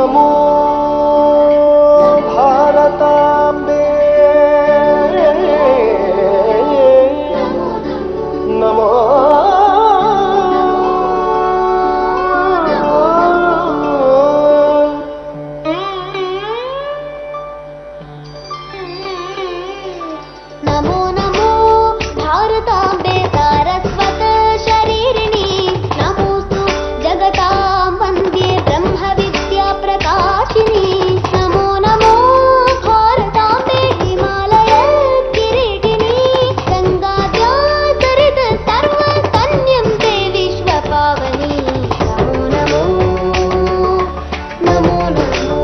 నమో భారతాంబే నమో నమో నమో భారతాంబే సారస్వత శరీరిణి నమోస్తు జగతాం వందే బ్రహ్మ విద్యా ప్రకాశిని నమో నమో భారతాంబే హిమాలయ కిరీటిని గంగాద్యాసరిత సర్వ కన్యం తే విశ్వ పావని నమో నమో నమో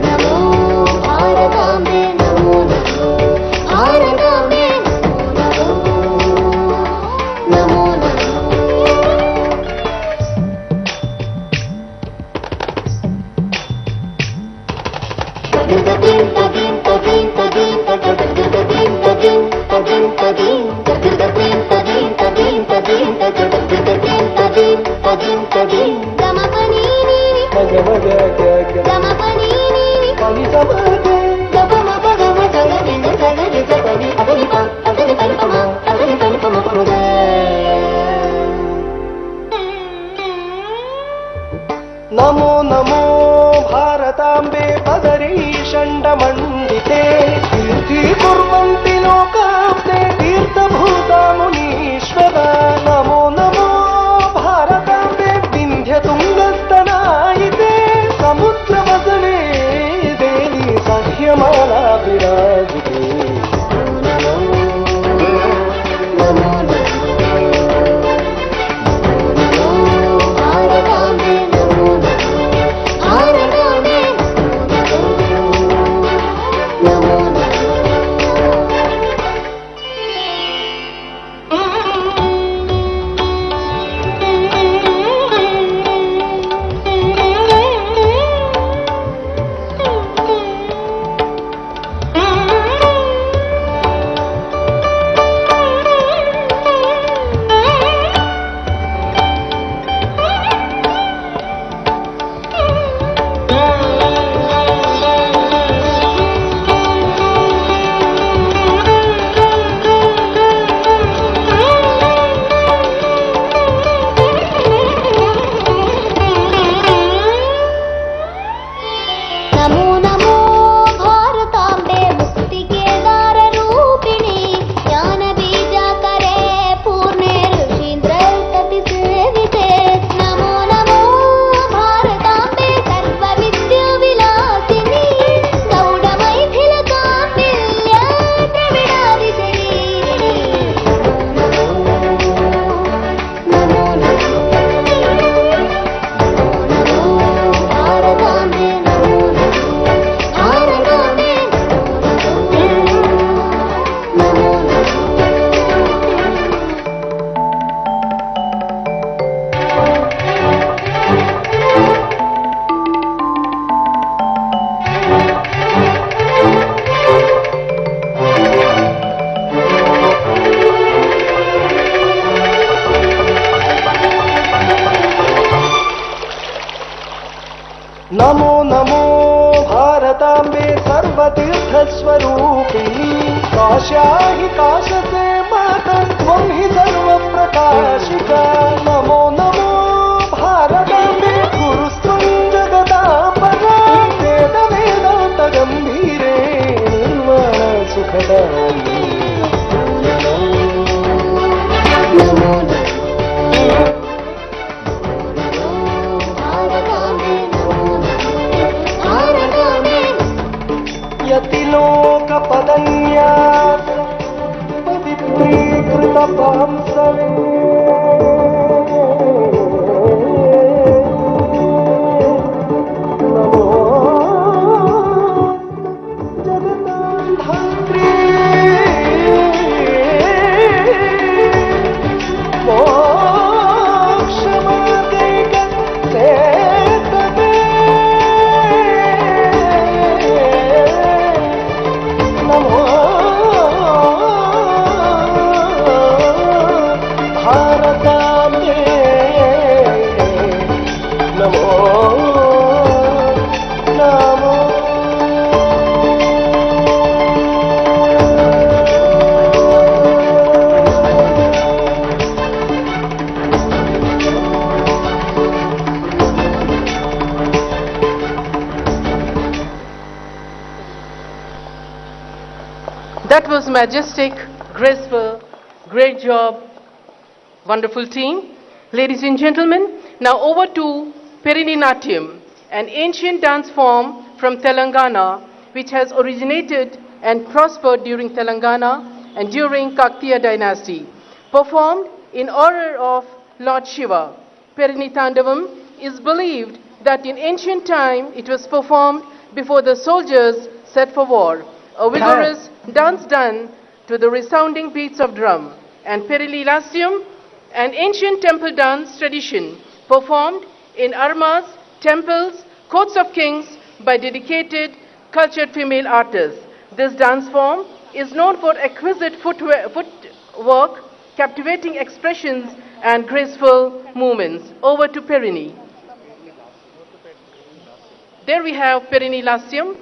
నమో భారతాంబే నమో నమో భారతాంబే నమో నమో నమో నమో భారతాంబే పదరీ షण्डमण्डिते తీర్థీకుర్వంతి లోకాప్తే తీర్థభూతామునీశ్వర నమో నమో భారతాంబే వింధ్యతుంగస్తనాయితే సముద్రవసనే దేవి సహ్యమాలా విరాజితే నమో నమో భారతాంబే ముక్తి కేదార రూపిణి జ్ఞాన బీజాకరే పూర్ణే ఋషీంద్ర సతి సేవితే నమో నమో భారతాంబే సర్వ విద్యా విలాసిని గౌడ మైథిల కాంతిల్య ద్రవిడాది శరీరిణి నమో నమో భారతాంబే నమో భారతాంబే నమో నమో నమో భారతాంబే సర్వతీర్థస్వరూపిణి కాశాహి కాశసే మాతం త్వం హి సర్వప్రకాశికా నమో నమో భారతాంబే గురుస్త్వం జగదాంబరా వేద వేదాంత గంభీరే నిర్వాణ సుఖదాయిని నమో భారతాంబే నమో భారతాంబే యతిలోక పదన్యాస పవిత్రీకృత పాంసవే That was majestic, graceful, great job, wonderful team. Ladies and gentlemen, now over to Natyam, an ancient dance form from Telangana which has originated and prospered during Telangana and during Kaktiya dynasty. Performed in honor of Lord Shiva, Perinitandavam is believed that in ancient time it was performed before the soldiers set for war, a vigorous dance done to the resounding beats of drum. And Perililastium, an ancient temple dance tradition performed in armas, temples, courts of kings by dedicated, cultured female artists. This dance form is known for exquisite footwork, captivating expressions, and graceful movements. Over to Perini. There we have Perinilastium.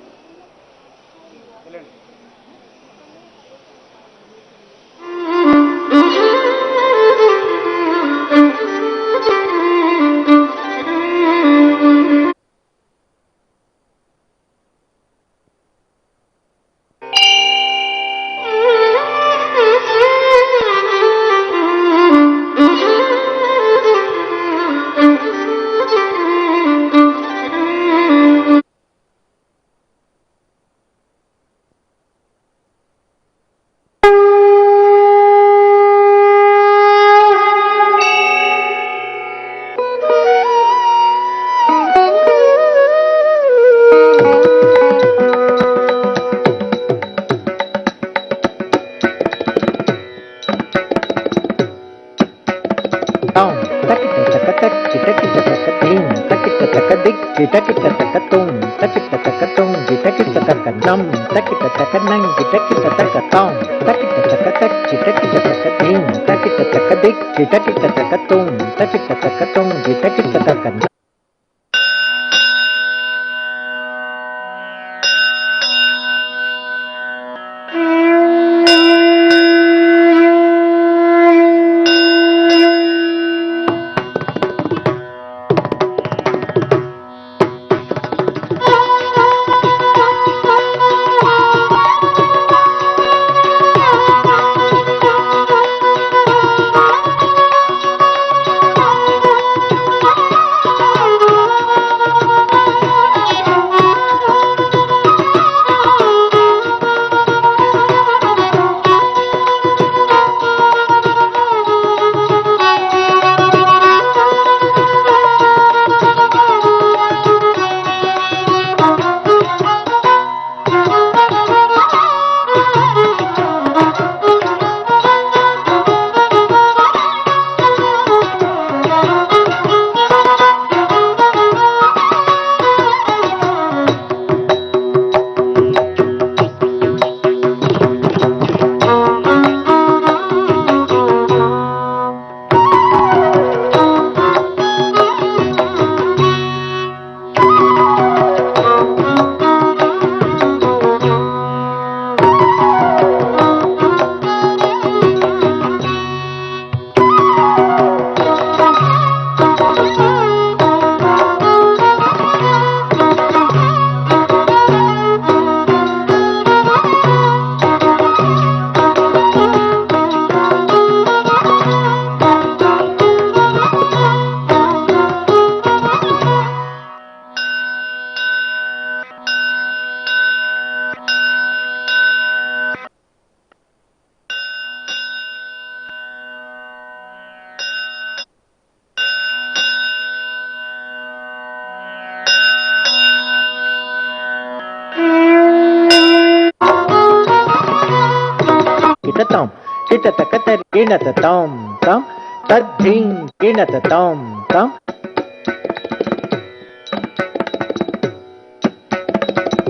Tom, kita takata rina ta tom tom, tad ding rina ta tom tom.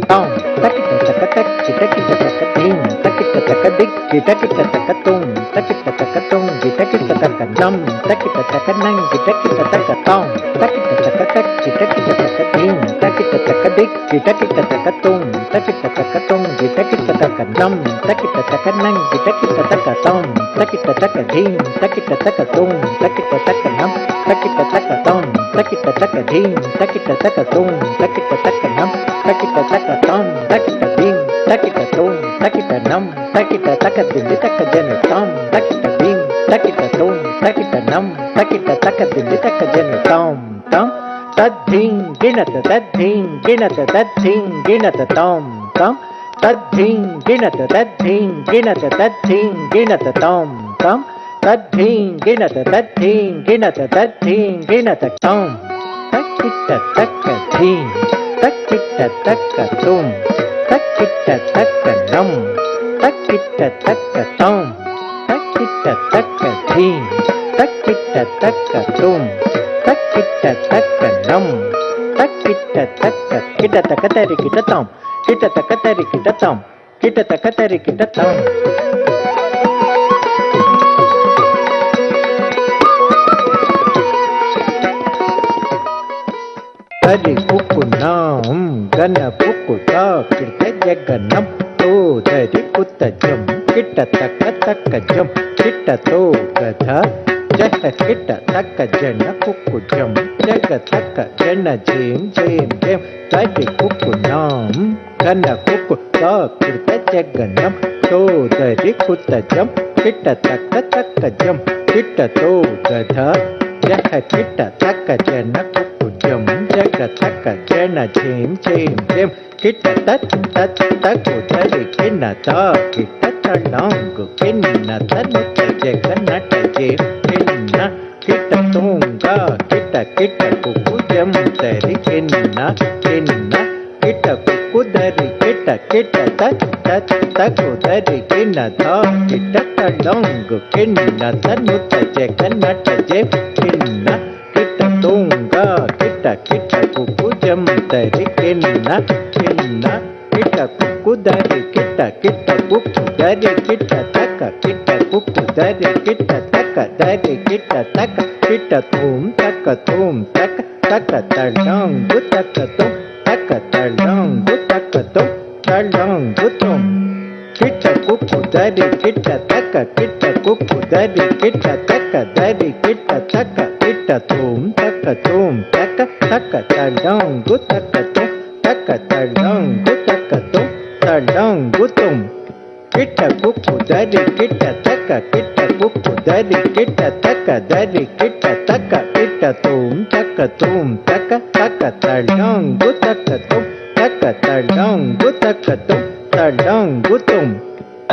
Tom, takita takata kita takating, takita takadik kita takatung, takita takatung kita takatam, takita takanang kita takatom, takita takata kita takating, takita takadik kita takatung, takita takatung kita takatam, takita takanang kita takatom, takita takadim, takita takatung, takita takanam, takita takatom, takita takadim, takita takatung, takita takanam, takita takatom, takita dim, takita tom, takita nam, takita takadindi takajana tam, takita dim, takita tom, takita nam, takita takadindi takajana tam, tam, tadhing ginata tadhing ginata tadhing ginata tam, tam, tadhing ginata tadhing ginata tadhing ginata tam, tam, tadhing ginata tadhing ginata tadhing ginata tam, takita takadhing, takita takatum, takita takanam, takita takatam, takita takadhing, takita takatum, takita takanam, takita takat, kita takatari kita tam, kita takatari kita tam, kita takatari kita tam. Dari buku nam, gana buku tak, kita jaga nam, to dari kuta jam, kita taka jam, kita to gada, jaga kita taka jana buku jam, jaga taka jana jim, dari buku nam, gana buku tak, kita jaga nam, to dari kuta jam, kita taka jam, kita to gada, jaga kita taka jana buku jam, jaga taka jana jim, kita taku dari kena ta, kita talanggu kena tanu jaga nata jim, kita tungga, kita kuku jam dari kena, kita kuku dari kita taku dari kena ta, kita talanggu kena tanu jaga nata jim, kita tungga, kita kuku jam dari kena, kita kuku dari kita kuku dari kita taka, kita kuku dari kita taka, dari kita taka, kita taka talanggu taka talanggu talanggu tum, kita kuku dari kita taka, kita kuku dari kita taka, dari kita taka, kita taka talanggu taka talanggu tum, kita kuku dari kita taka, kita kuku dari kita taka, dari kita taka, kita taka talanggu taka talanggu talanggu tum.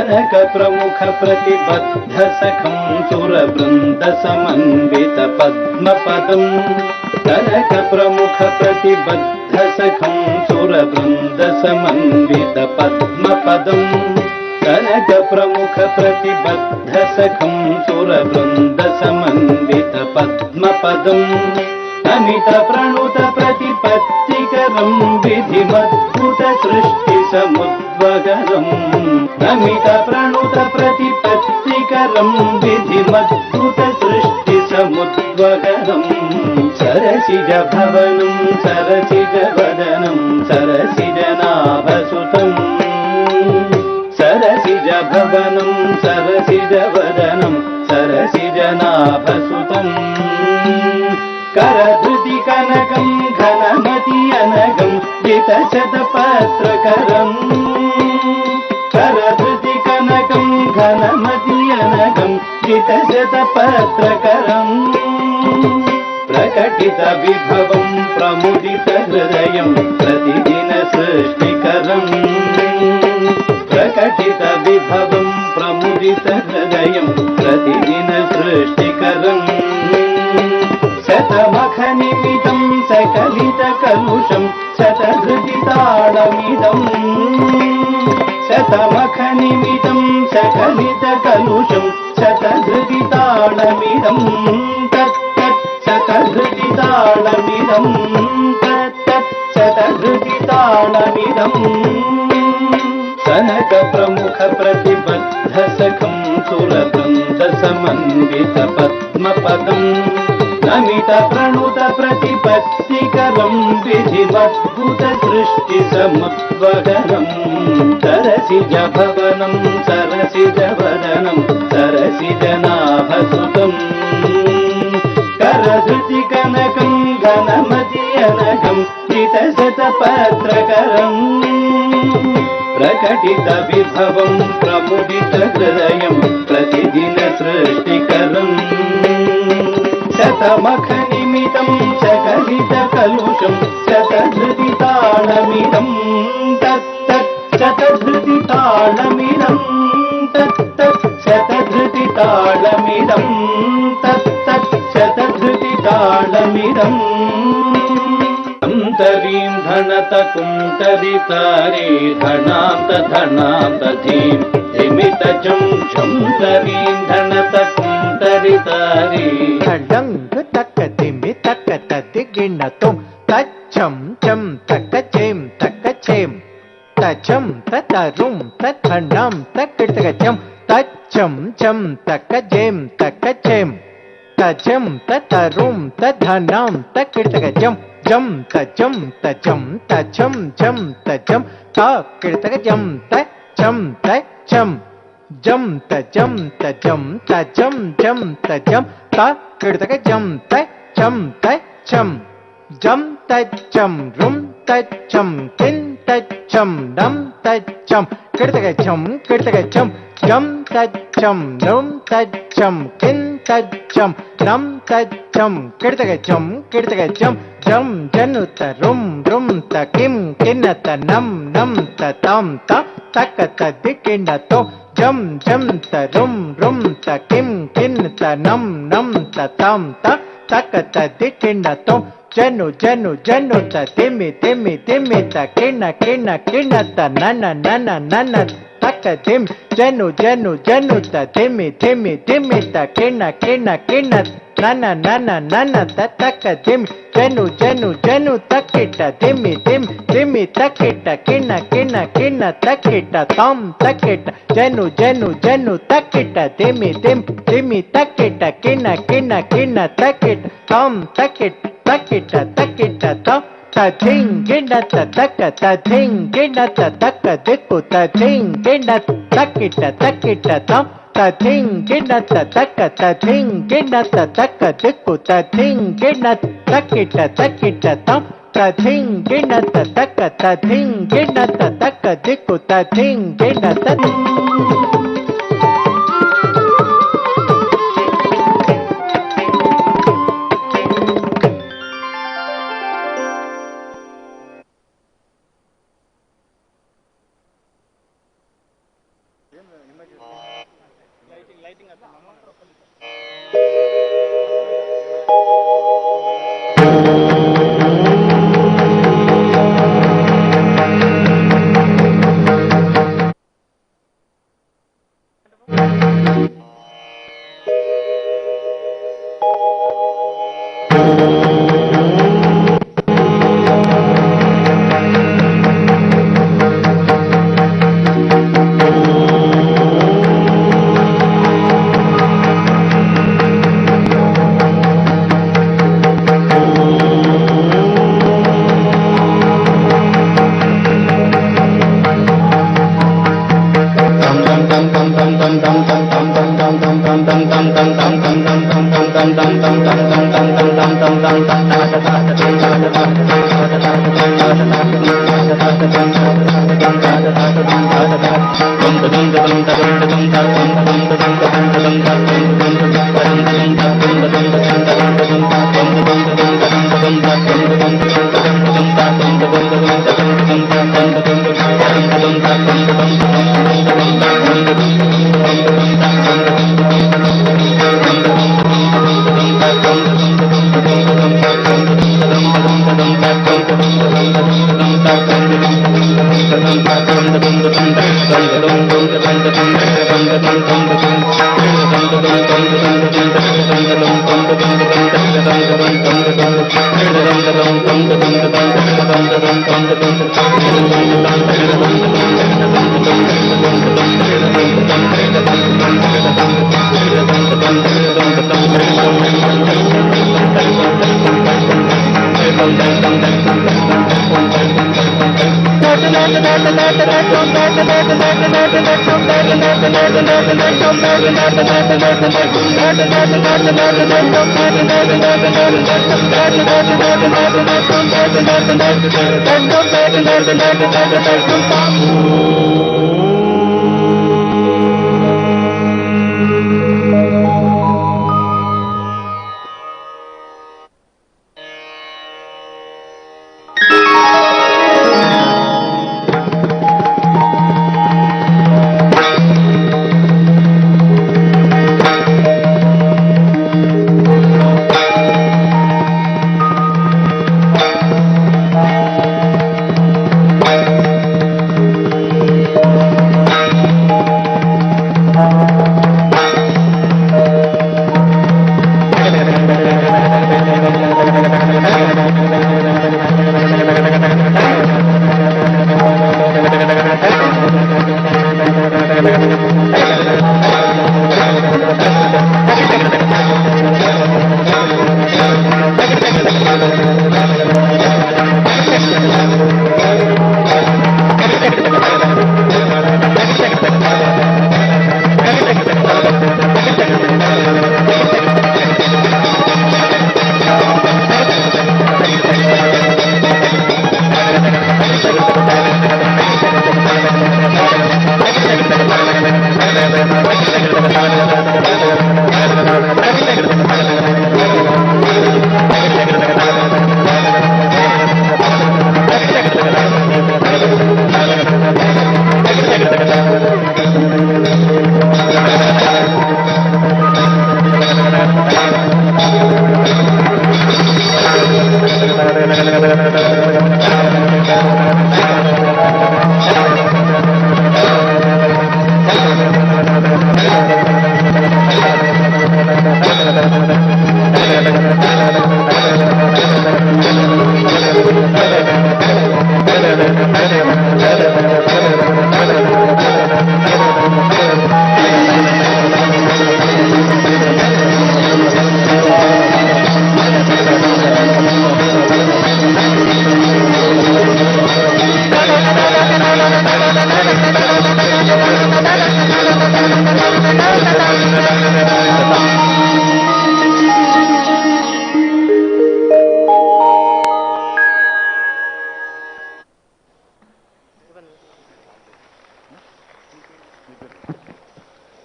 అనక ప్రముఖ ప్రతిబద్ధ సఖం సుర బృంద సమన్విత పద్మపదం, కనక ప్రముఖ ప్రతిబద్ధ సఖం సుర బృంద సమన్విత పద్మపదం, కనక ప్రముఖ ప్రతిబద్ధ సఖం సుర బృంద సమన్విత పద్మపదం, అమిత ప్రణుత ప్రతిపత్తికరం విధిమద్భుత సృష్టి సముద్వగరం, అమిత ప్రణుత ప్రతిపత్తికరం విధిమద్భుత సృష్టి సముద్వగరం, సరసిజ భవనం సరసిజ వదనం సరసిజ నాభసుతం, సరసిజ భవనం సరసిజ వదనం సరసిజ నాభసుతం, కరధృతి కనకం ఘనమతి అనగం జితశతపత్రకరం, కరధృతి కనకం ఘనమతి అనగం జితశతపత్రకరం, ప్రకటిత విభవం ప్రముదిత హృదయం ప్రతిదిన సృష్టికరం, ప్రకటిత విభవం ప్రముదిత హృదయం ప్రతిదిన సృష్టికరం, శతమఖనిమితం సకలిత కలుషం శతధృతి తాళమిదం, శతమఖనిమితం సకలిత కలుషం శతధృతి తాళమిదం, తత్తత్ శతధృతి తాళమిదం, తత్తత్ శతధృతి తాళమిదం, సనక ప్రముఖ ప్రతిబద్ధ సఖం సుర బృంద సమన్విత పద్మపదం, నమిత ప్రణుత ప్రతిపత్తికరం విధిమద్భుత సృష్టి సముద్వగరం, సరసిజ భవనం సరసిజ వదనం సరసిజ నాభసుతం, కరధృతి కనకం ఘనమతి అనగం జితశతపత్రకరం, प्रकटित विभवं प्रमुदित हृदयं प्रतिदिन सृष्टिकरम् शतमखनिमितं सकलित कलुषं शतधृति तालमिदं तत्तत् शतधृति तालमिदं तत्तत् शतधृति तालमिदं तत्तत् शतधृति तालमिदम् अंतरीं धनत कुंतरितारे धनात धनात धीं धिमित झं झं तरीं धनत कुंतरितारे धडंग तक धिमि तक तदिगिण तुम तच्चम चम तक चेम तचम ततरुम तथनम तकिटगचम तच्चम चम तक जेम तक चेम तचम ततरुम तथनम तकिटगचम जम तचम तचम तचम जम तचम तकिटगचम तचम तचम जम तचम तचम तचम जम तचम तकिटगचम तचम तचम जम तचम रुम तचम किन तचम नम तचम किटगचम जम तचम रुम तचम किन तचम नम तचम किटगचम जम जनुत रुम तकिम किन्नत नम ततम तक तदिकिन्नतो जम तरुम तकिम किन्नत नम ततम तक तदिकिन्नतो जनु तिमि तकिन त नन तक तिम जनु तिमि तकिन नन तक तिम जनु तकिट तिमि तकिट किन तकिट तम तकिट जनु तकिट तिमि तकिट किन तकिट तम तकिट तम तथिंगिणत तक तथिंगिणत तक दिक्कु तथिंगिणत तकिट तम तथिंगिणत तक तथिंगिणत तक दिक्कु तथिंगिणत तकिट तम तथिंगिणत तक तथिंगिणत तक दिक्कु तथिंगिणत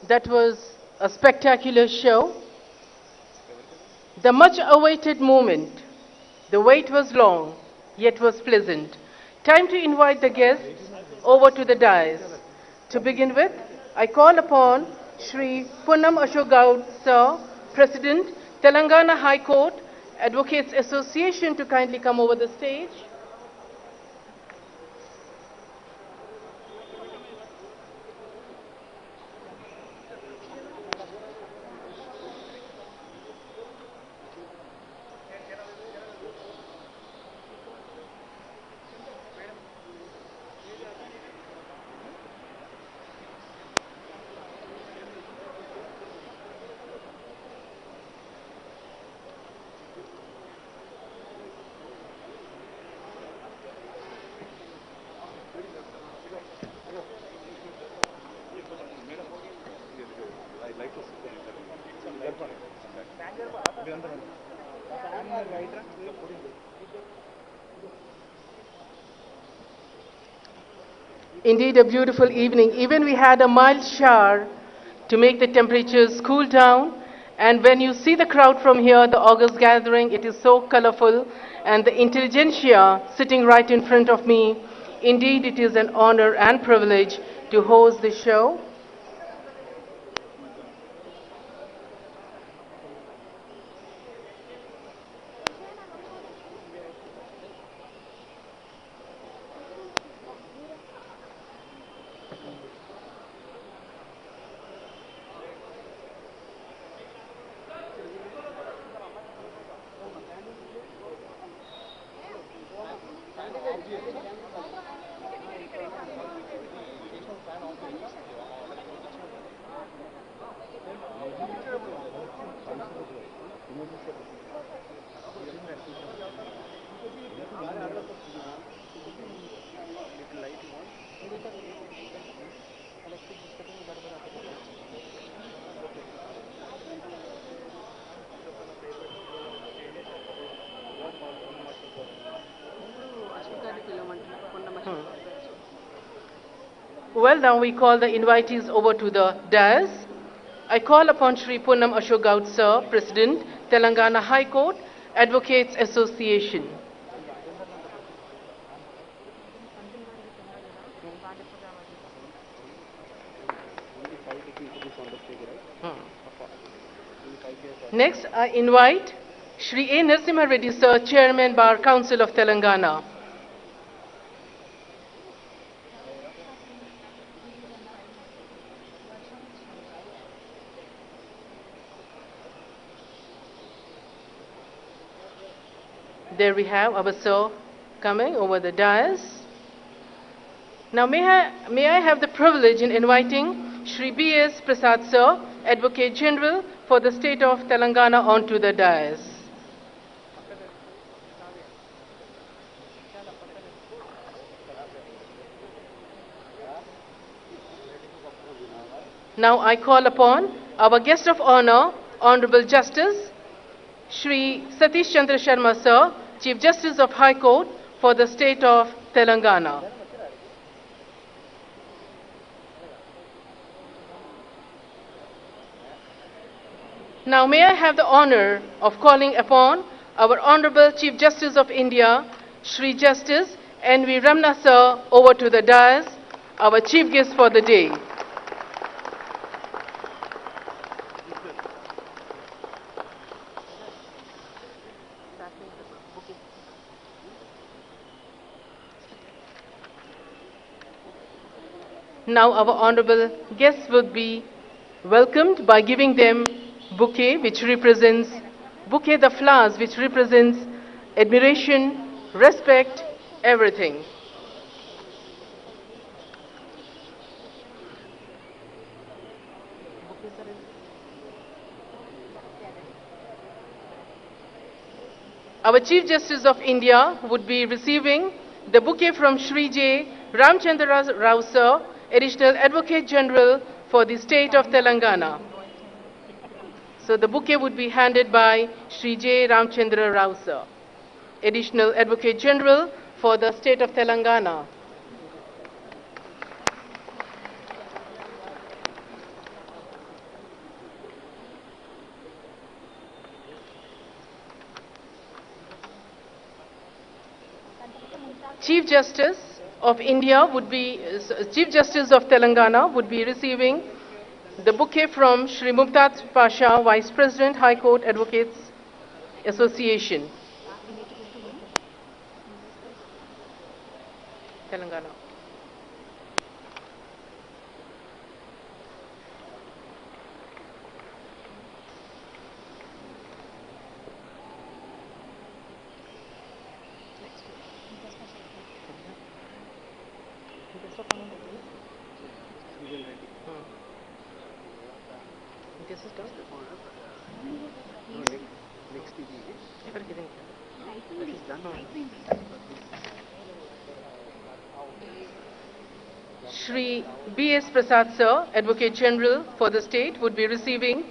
That was a spectacular show. The much awaited moment. The wait was long, yet was pleasant. Time to invite the guests over to the dais. To begin with, I call upon Shri Poonam Ashok Gaud, Sir, President, Telangana High Court, Advocates Association, to kindly come over the stage. Indeed, a beautiful evening. Even we had a mild shower to make the temperatures cool down. And when you see the crowd from here, the August gathering, it is so colorful. And the intelligentsia sitting right in front of me. Indeed, it is an honor and privilege to host this show. Well, now we call the invitees over to the dais. I call upon Shri Poonam Ashok Gaud Sir, President, Telangana High Court, Advocates Association. Next, I invite Shri A. Narasimha Reddy Sir, Chairman, Bar Council of Telangana. There we have our sir coming over the dais. Now may I have the privilege in inviting Shri B.S. Prasad Sir, Advocate General for the State of Telangana, onto the dais. Now I call upon our guest of honor, Honorable Justice Shri Satish Chandra Sharma Sir, Chief Justice of High Court for the State of Telangana. Now may I have the honor of calling upon our Honorable Chief Justice of India, Shri Justice N.V. Ramana Sir, over to the dais, our chief guest for the day. Now our honorable guests would be welcomed by giving them bouquet the flowers which represents admiration, respect, everything. Our Chief Justice of India would be receiving the bouquet from Shri J. Ramchandra Rao Sir, Additional Advocate General for the State of Telangana. So the bouquet would be handed by Shri J. Ramchandra Rao Sir, Additional Advocate General for the State of Telangana. Chief Justice of India would be, Chief Justice of Telangana would be receiving the bouquet from Shri Mumtaz Pasha, Vice President, High Court Advocates Association, Telangana. This is done. Shri B.S. Prasad Sir, Advocate General for the State, would be receiving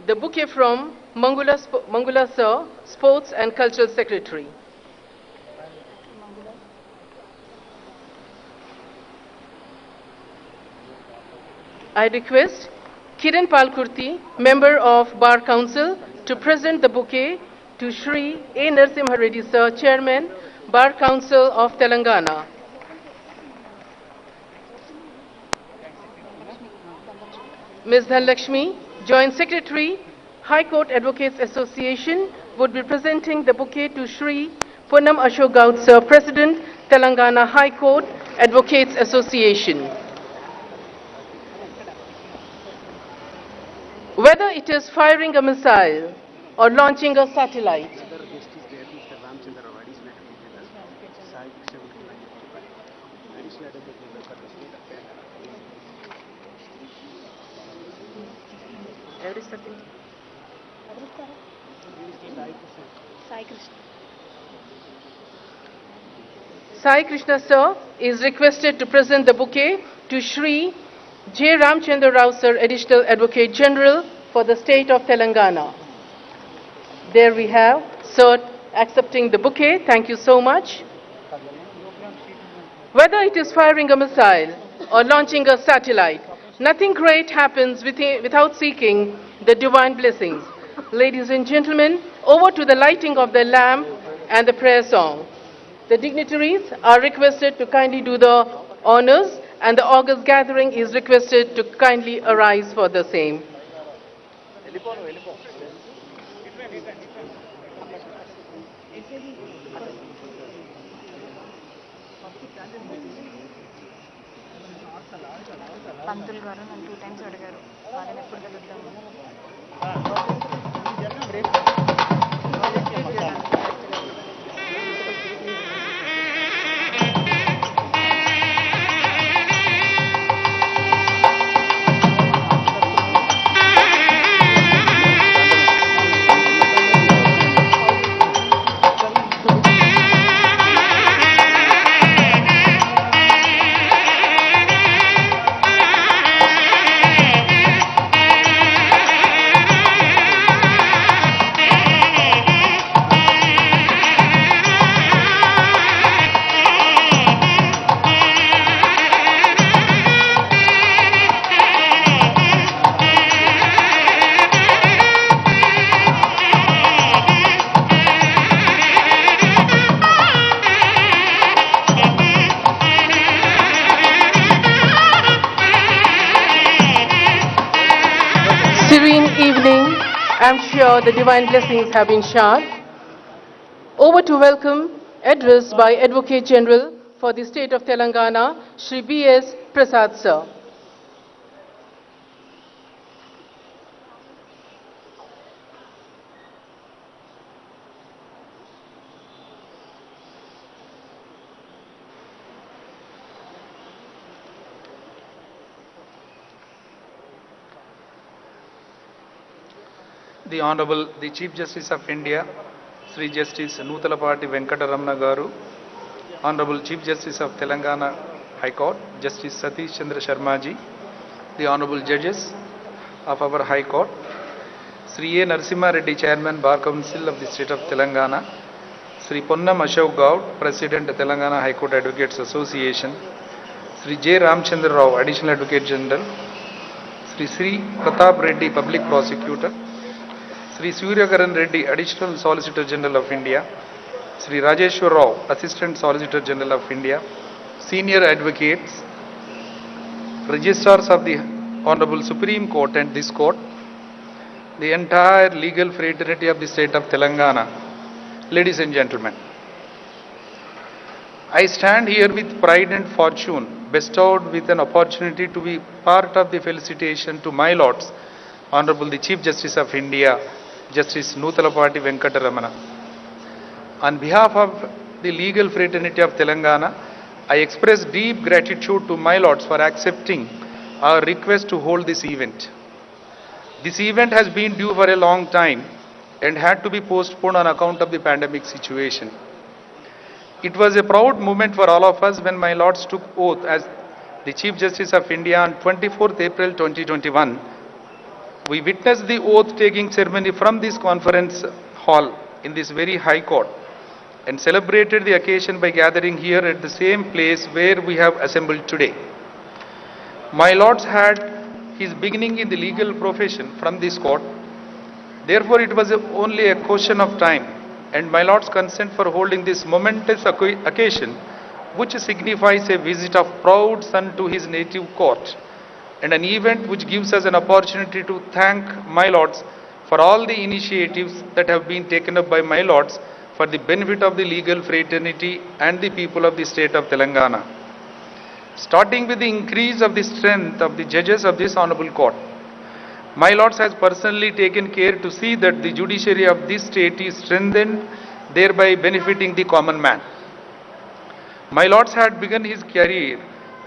the bouquet from Mangula Sir, Sports and Cultural Secretary. I request Kiran Palkurti, Member of Bar Council, to present the bouquet to Shri A. Narasimha Reddy Sir, Chairman, Bar Council of Telangana. Ms. Dhanlakshmi, Joint Secretary, High Court Advocates Association, would be presenting the bouquet to Shri Poonam Ashok Gaud Sir, President, Telangana High Court Advocates Association. Whether it is firing a missile or launching a satellite, Sai Krishna Sir is requested to present the bouquet to Shri J. Ramchandra Rao Sir, Additional Advocate General for the State of Telangana. There we have Sir accepting the bouquet. Thank you so much. Whether it is firing a missile or launching a satellite, nothing great happens without seeking the divine blessings. Ladies and gentlemen, over to the lighting of the lamp and the prayer song. The dignitaries are requested to kindly do the honors, and the august gathering is requested to kindly arise for the same. పంతులు గారు నన్ను 2 times అడిగారు వారిని ఎప్పుడు కలుద్దాము Serene evening. I'm sure the divine blessings have been showered. Over to welcome address by Advocate General for the State of Telangana, Shri B.S. Prasad Sir. The Honorable, the Chief Justice of India, Sri Justice Nutalapati Venkata Garu, Honorable Chief Justice of Telangana High Court, Justice Satish Chandra Sharmaji, the Honorable Judges of our High Court, Sri A. Narasimha Reddy, Chairman, Bar Council of the State of Telangana, Sri Ponnam Ashok Gaud, President, Telangana High Court Advocates Association, Sri J. Ramchandra Rao, Additional Advocate General, Sri Pratap Reddy, Public Prosecutor, Sri Suryakaran Reddy, Additional Solicitor General of India, Sri Rajeshwar Rao, Assistant Solicitor General of India, Senior Advocates, Registrars of the Honorable Supreme Court and this Court, the entire legal fraternity of the State of Telangana, ladies and gentlemen. I stand here with pride and fortune bestowed with an opportunity to be part of the felicitation to my lords, Honorable the Chief Justice of India, Justice Nutalapati Venkata Ramana. On behalf of the legal fraternity of Telangana, I express deep gratitude to my lords for accepting our request to hold this event. This event has been due for a long time and had to be postponed on account of the pandemic situation. It was a proud moment for all of us when my lords took oath as the Chief Justice of India on 24th April 2021. We witnessed the oath-taking ceremony from this conference hall in this very high court and celebrated the occasion by gathering here at the same place where we have assembled today. My lords had his beginning in the legal profession from this court. Therefore, it was only a question of time, and my lords consent for holding this momentous occasion, which signifies a visit of proud son to his native court, and an event which gives us an opportunity to thank my lords for all the initiatives that have been taken up by my lords for the benefit of the legal fraternity and the people of the state of Telangana. Starting with the increase of the strength of the judges of this honorable court, my lords has personally taken care to see that the judiciary of this state is strengthened, thereby benefiting the common man. My lords had begun his career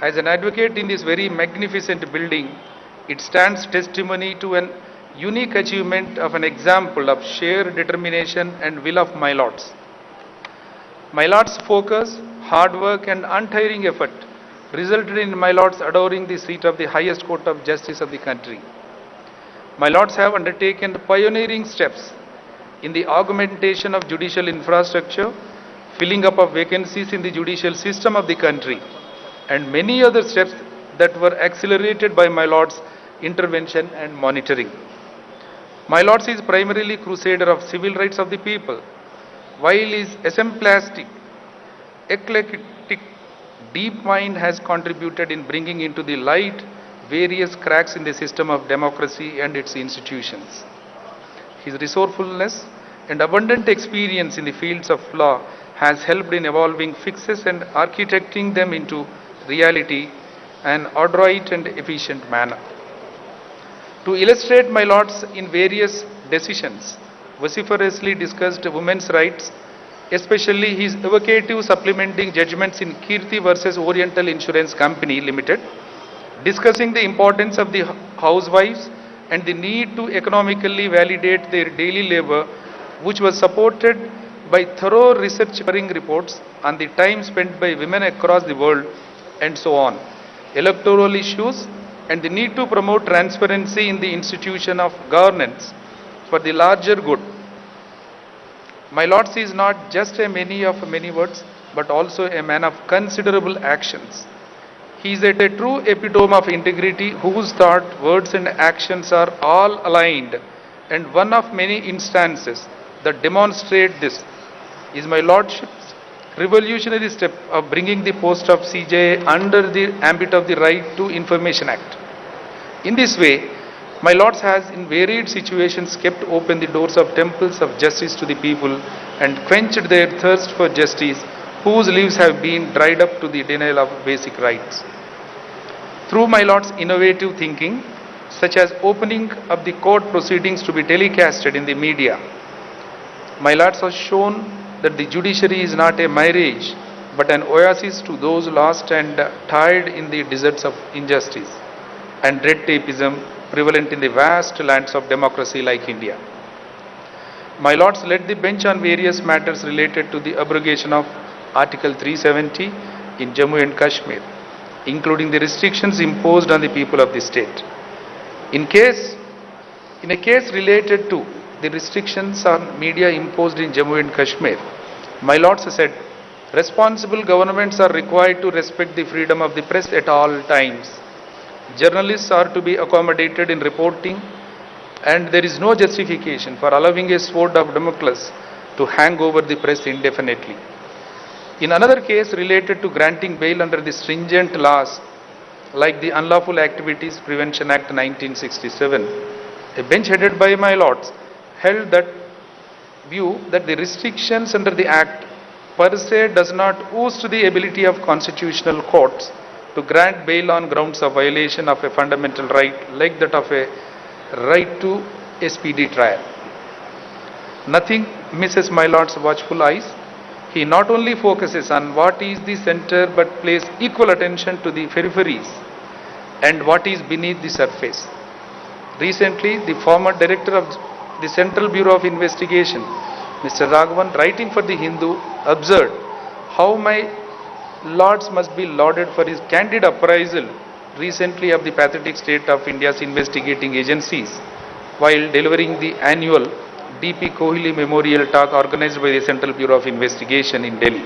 as an advocate in this very magnificent building. It stands testimony to an unique achievement of an example of sheer determination and will of my lords. My lords' focus, hard work and untiring effort resulted in my lords adoring the seat of the highest court of justice of the country. My lords have undertaken pioneering steps in the augmentation of judicial infrastructure, filling up of vacancies in the judicial system of the country, and many other steps that were accelerated by my Lord's intervention and monitoring. My Lords is primarily crusader of civil rights of the people, while his exemplastic, eclectic, deep mind has contributed in bringing into the light various cracks in the system of democracy and its institutions. His resourcefulness and abundant experience in the fields of law has helped in evolving fixes and architecting them into reality an adroit and efficient manner. To illustrate my lords in various decisions, vociferously discussed women's rights, especially his evocative supplementing judgments in Kirti versus Oriental Insurance Company Limited, discussing the importance of the housewives and the need to economically validate their daily labor, which was supported by thorough research covering reports on the time spent by women across the world, and so on, electoral issues, and the need to promote transparency in the institution of governance for the larger good. My Lords is not just a man of many words, but also a man of considerable actions. He is a true epitome of integrity whose thought, words and actions are all aligned, and one of many instances that demonstrate this is my Lordship's revolutionary step of bringing the post of CJI under the ambit of the Right to Information Act. In this way, my Lords has in varied situations kept open the doors of temples of justice to the people and quenched their thirst for justice, whose lives have been dried up to the denial of basic rights. Through my Lord's innovative thinking, such as opening up the court proceedings to be telecasted in the media, my Lords has shown that the judiciary is not a mirage, but an oasis to those lost and tired in the deserts of injustice and red tapeism prevalent in the vast lands of democracy like India. My Lords led the bench on various matters related to the abrogation of Article 370 in Jammu and Kashmir, including the restrictions imposed on the people of the state. In a case related to the restrictions on media imposed in Jammu and Kashmir, my Lords said, responsible governments are required to respect the freedom of the press at all times. Journalists are to be accommodated in reporting, and there is no justification for allowing a sword of Damocles to hang over the press indefinitely. In another case related to granting bail under the stringent laws like the Unlawful Activities Prevention Act 1967, a bench headed by my Lords held that view that the restrictions under the Act per se does not ooze the ability of constitutional courts to grant bail on grounds of violation of a fundamental right like that of a right to a speedy trial. Nothing misses my Lord's watchful eyes. He not only focuses on what is the center but pays equal attention to the peripheries and what is beneath the surface. Recently, the former director of the Central Bureau of Investigation, Mr. Raghavan, writing for the Hindu, observed how my Lords must be lauded for his candid appraisal recently of the pathetic state of India's investigating agencies while delivering the annual D.P. Kohli Memorial Talk organized by the Central Bureau of Investigation in Delhi.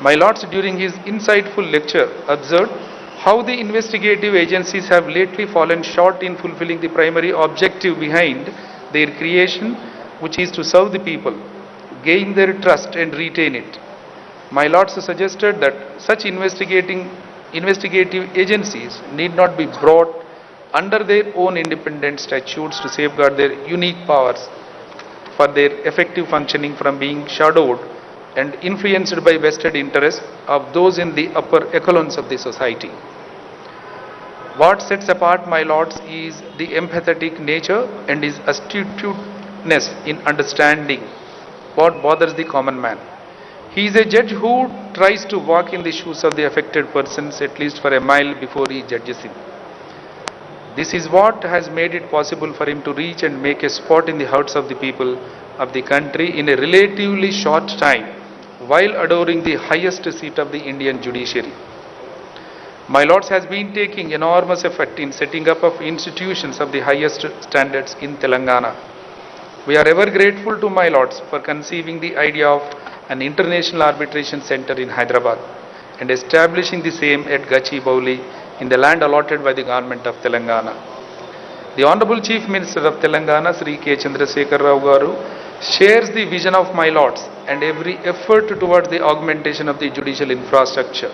My Lords, during his insightful lecture, observed how the investigative agencies have lately fallen short in fulfilling the primary objective behind their creation, which is to serve the people, gain their trust and retain it. My Lords suggested that such investigative agencies need not be brought under their own independent statutes to safeguard their unique powers for their effective functioning from being shadowed and influenced by vested interests of those in the upper echelons of the society. What sets apart my Lords is the empathetic nature and his astuteness in understanding what bothers the common man. He is a judge who tries to walk in the shoes of the affected persons at least for a mile before he judges him. This is what has made it possible for him to reach and make a spot in the hearts of the people of the country in a relatively short time while adoring the highest seat of the Indian judiciary. My Lords has been taking enormous effort in setting up of institutions of the highest standards in Telangana. We are ever grateful to my Lords for conceiving the idea of an international arbitration center in Hyderabad and establishing the same at Gachibowli in the land allotted by the government of Telangana. The Honorable Chief Minister of Telangana, Sri K. Chandrasekhar Rao Garu, shares the vision of my lords and every effort towards the augmentation of the judicial infrastructure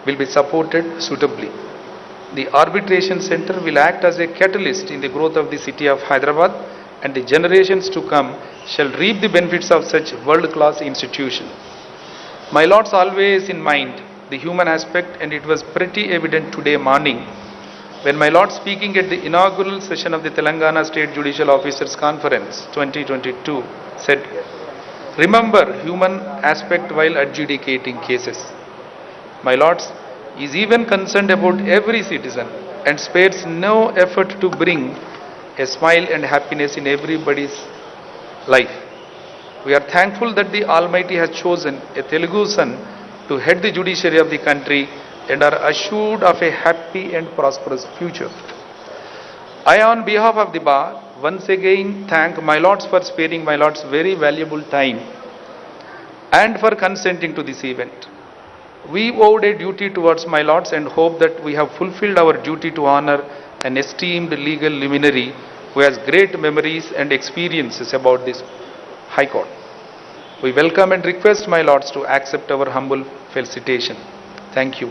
will be supported suitably. The arbitration center will act as a catalyst in the growth of the city of Hyderabad, and the generations to come shall reap the benefits of such world-class institution. My lords, always in mind the human aspect, and it was pretty evident today morning when my lord, speaking at the inaugural session of the Telangana State Judicial Officers Conference 2022, said, "Remember human aspect while adjudicating cases." My lords, is even concerned about every citizen and spares no effort to bring a smile and happiness in everybody's life. We are thankful that the Almighty has chosen a Telugu son to head the judiciary of the country and are assured of a happy and prosperous future. I, on behalf of the bar, once again thank my lords for sparing my lords very valuable time and for consenting to this event. We owed a duty towards my lords and hope that we have fulfilled our duty to honor an esteemed legal luminary who has great memories and experiences about this High Court. We welcome and request my lords to accept our humble felicitation. Thank you.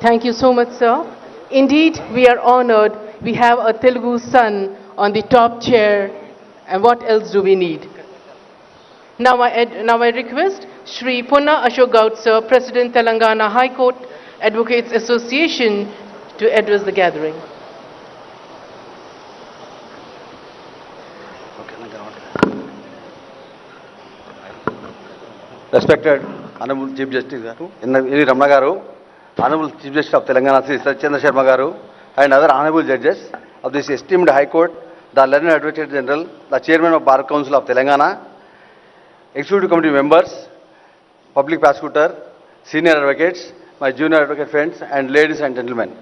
Thank you so much, sir. Indeed, we are honored. We have a Telugu son on the top chair, and what else do we need? Now I request Shri Punna Ashok Gaud, sir, President Telangana High Court Advocates Association, to address the gathering. Respected Honorable Chief Justice Garu, Ramana Garu, Honorable Chief Justice of Telangana, Sri Satchandra Sharma Garu, and other honorable judges of this esteemed High Court, the Learned Advocate General, the Chairman of Bar Council of Telangana, Executive Committee members, Public Prosecutor, Senior Advocates, my junior advocate friends, and ladies and gentlemen.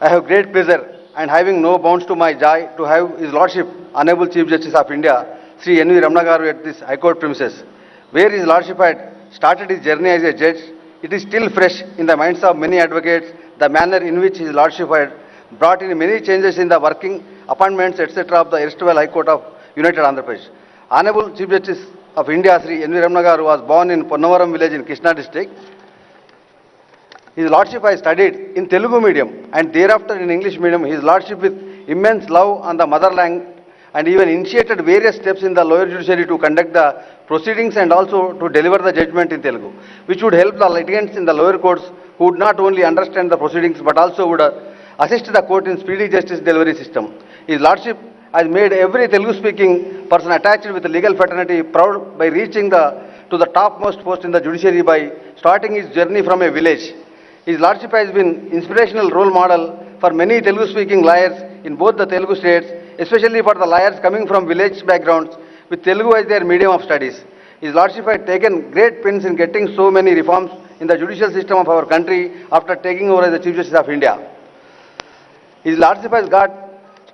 I have great pleasure and having no bounds to my joy to have His Lordship, Honorable Chief Justice of India, Sri N.V. Ramana Garu at this High Court premises, where His Lordship had started his journey as a judge. It is still fresh in the minds of many advocates, the manner in which His Lordship had brought in many changes in the working, appointments, etc. of the erstwhile High Court of United Andhra Pradesh. Honorable Chief Justice of India, Sri N.V. Ramana Garu, was born in Ponnavaram village in Krishna district. His Lordship has studied in Telugu medium and thereafter in English medium. His Lordship, with immense love on the mother language, and even initiated various steps in the lower judiciary to conduct the proceedings and also to deliver the judgment in Telugu, which would help the litigants in the lower courts who would not only understand the proceedings but also would assist the court in speedy justice delivery system. His Lordship has made every Telugu-speaking person attached with the legal fraternity proud by reaching to the topmost post in the judiciary by starting his journey from a village. His Lordship has been inspirational role model for many Telugu-speaking lawyers in both the Telugu states, especially for the lawyers coming from village backgrounds with Telugu as their medium of studies. His Lordship had taken great pains in getting so many reforms in the judicial system of our country after taking over as the Chief Justice of India. His Lordship has got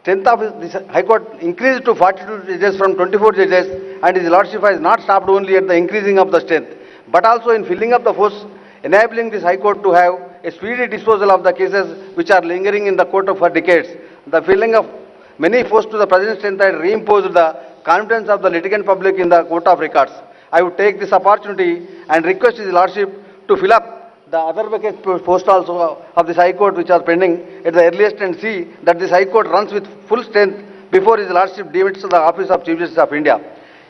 strength of this High Court increased to 42 judges from 24 judges, and His Lordship has not stopped only at the increasing of the strength, but also in filling up the force, enabling this High Court to have a speedy disposal of the cases which are lingering in the court for decades. The filling of many force to the present strength had reimposed the confidence of the litigant public in the court of records. I would take this opportunity and request His Lordship to fill up the other vacant post also of this High Court which are pending at the earliest, and see that this High Court runs with full strength before His Lordship deems the office of Chief Justice of India.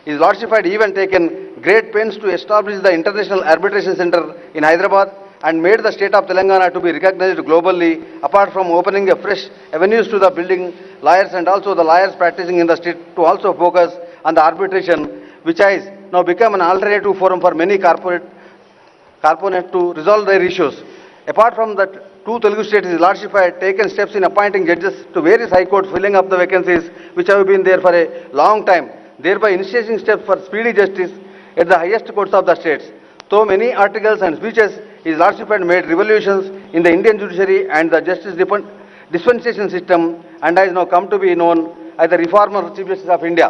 His Lordship had even taken great pains to establish the International Arbitration Center in Hyderabad and made the state of Telangana to be recognized globally, apart from opening a fresh avenues to the building lawyers and also the lawyers practicing in the state to also focus on the arbitration, which has now become an alternative forum for many corporates to resolve their issues. Apart from that, two Telugu states, His Lordship had taken steps in appointing judges to various High Courts, filling up the vacancies which have been there for a long time, thereby initiating steps for speedy justice at the highest courts of the states. Though many articles and speeches, His Lordship had made revolutions in the Indian judiciary and the justice dispensation system, and has now come to be known as the reformer Chief Justice of India.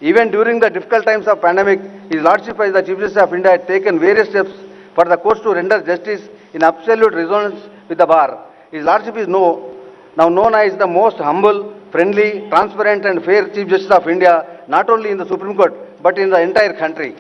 Even during the difficult times of pandemic, His Lordship as the Chief Justice of India had taken various steps for the courts to render justice in absolute resonance with the bar. His Lordship is now known as the most humble, friendly, transparent and fair Chief Justice of India, not only in the Supreme Court, but in the entire country.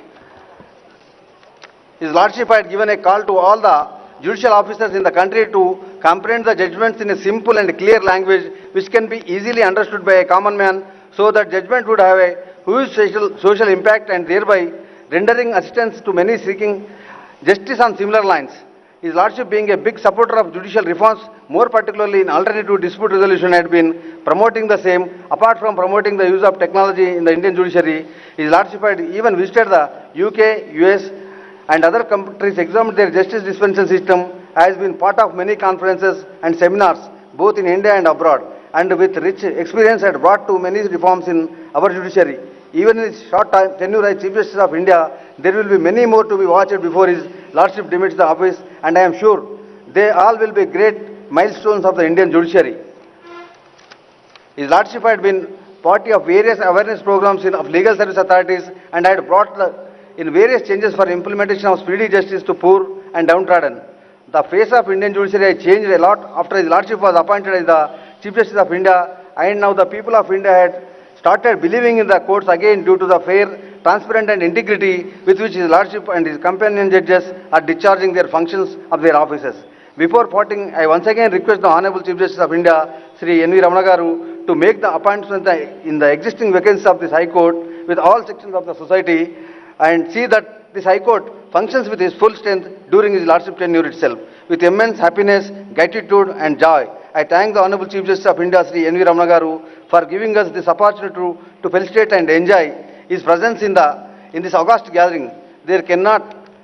His Lordship had given a call to all the judicial officers in the country to comprehend the judgments in a simple and clear language which can be easily understood by a common man, so that judgment would have a huge social impact and thereby rendering assistance to many seeking justice on similar lines. His Lordship, being a big supporter of judicial reforms, more particularly in alternative dispute resolution, had been promoting the same. Apart from promoting the use of technology in the Indian judiciary, His Lordship had even visited the UK, US and other countries, examined their justice dispensation system, has been part of many conferences and seminars both in India and abroad, and with rich experience had brought to many reforms in our judiciary. Even in his short time tenure as Chief Justice of India, there will be many more to be watched before His Lordship demits the office, and I am sure they all will be great milestones of the Indian judiciary. His Lordship had been party of various awareness programs of legal service authorities and had brought in various changes for implementation of speedy justice to poor and downtrodden. The face of Indian judiciary had changed a lot after His Lordship was appointed as the Chief Justice of India, and now the people of India had started believing in the courts again due to the fair, transparent and integrity with which His Lordship and his companion judges are discharging their functions of their offices. Before parting, I once again request the Honorable Chief Justice of India, Sri N.V. Ramana Garu, to make the appointments in the existing vacancies of this High Court with all sections of the society, and see that this High Court functions with his full strength during His Lordship tenure itself. With immense happiness, gratitude and joy, I thank the Honorable Chief Justice of India, Sri N.V. Ramana Garu, for giving us this opportunity to felicitate and enjoy his presence in this august gathering. There cannot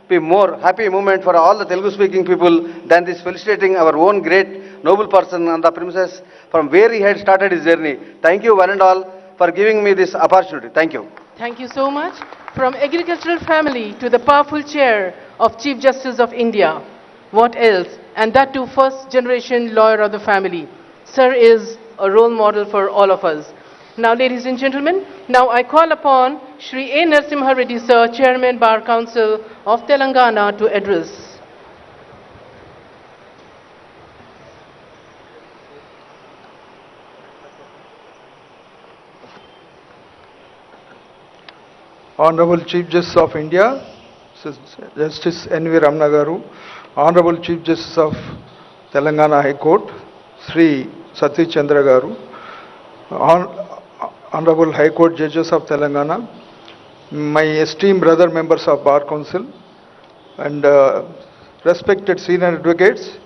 be more happy moment for all the Telugu-speaking people than this felicitating our own great noble person on the premises from where he had started his journey. Thank you one and all for giving me this opportunity. Thank you. Thank you so much. From agricultural family to the powerful chair of Chief Justice of India. What else? And that too, first generation lawyer of the family. Sir is a role model for all of us. Now, ladies and gentlemen, now I call upon Shri A. Narasimha Reddy Sir, Chairman Bar Council of Telangana, to address. Honorable Chief Justice of India, Justice N.V. Ramana Garu, Honorable Chief Justice of Telangana High Court, Sri Satish Chandra Garu, Honorable High Court Judges of Telangana, my esteemed brother members of Bar Council, and respected senior advocates,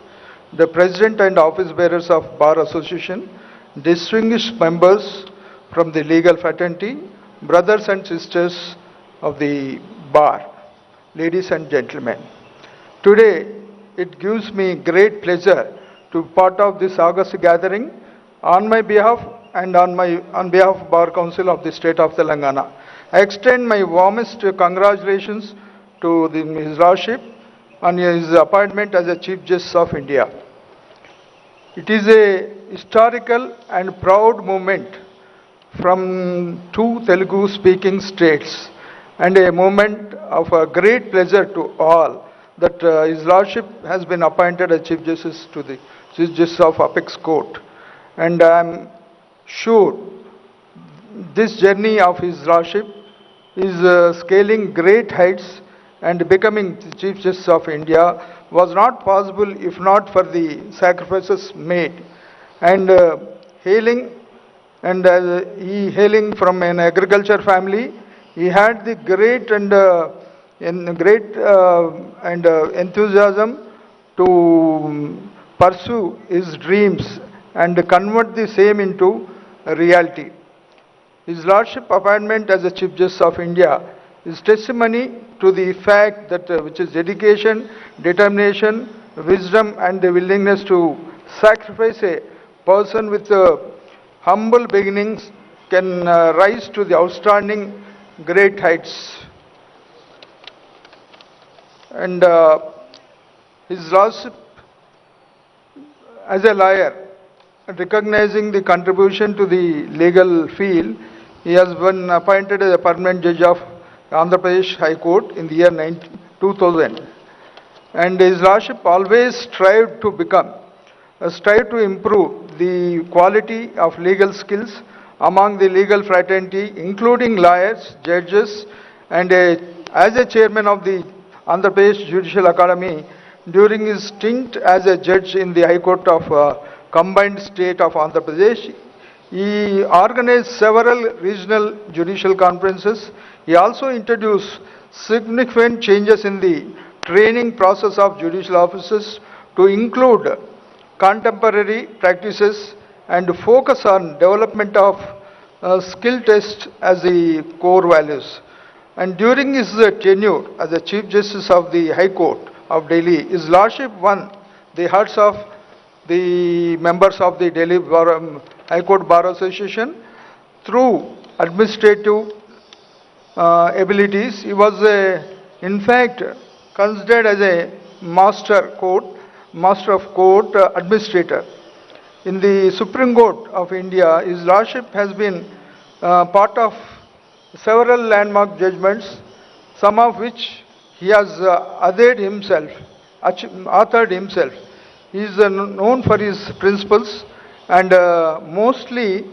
the President and office bearers of Bar Association, distinguished members from the legal fraternity, brothers and sisters of the bar, ladies and gentlemen. Today, it gives me great pleasure to be part of this august gathering on my behalf and on behalf of Bar Council of the state of Telangana. I extend my warmest congratulations to His Lordship on his appointment as a Chief Justice of India. It is a historical and proud moment from two Telugu-speaking states, and a moment of a great pleasure to all that His Lordship has been appointed as Chief Justice to the Chief Justice of Apex Court. And I am sure this journey of His Lordship is scaling great heights, and becoming the Chief Justice of India was not possible if not for the sacrifices made. And hailing from an agriculture family, he had the great enthusiasm to pursue his dreams and convert the same into reality. His Lordship appointment as a Chief Justice of India is testimony to the fact that which is dedication, determination, wisdom and the willingness to sacrifice a person with humble beginnings can rise to the outstanding great heights. And his lordship, as a lawyer, recognizing the contribution to the legal field, he has been appointed as a permanent judge of Andhra Pradesh High Court in the year 2000. And his lordship always strived to improve the quality of legal skills among the legal fraternity, including lawyers, judges, and as a chairman of the Andhra Pradesh Judicial Academy during his stint as a judge in the High Court of Combined State of Andhra Pradesh. He organized several regional judicial conferences. He also introduced significant changes in the training process of judicial officers to include contemporary practices and focus on development of skill tests as the core values. And during his tenure as the Chief Justice of the High Court of Delhi, his lordship won the hearts of the members of the Delhi High Court Bar Association through administrative abilities. He was in fact considered as a master of court administrator. In the Supreme Court of India, his lordship has been part of several landmark judgments, some of which he has authored himself. He is known for his principles, and mostly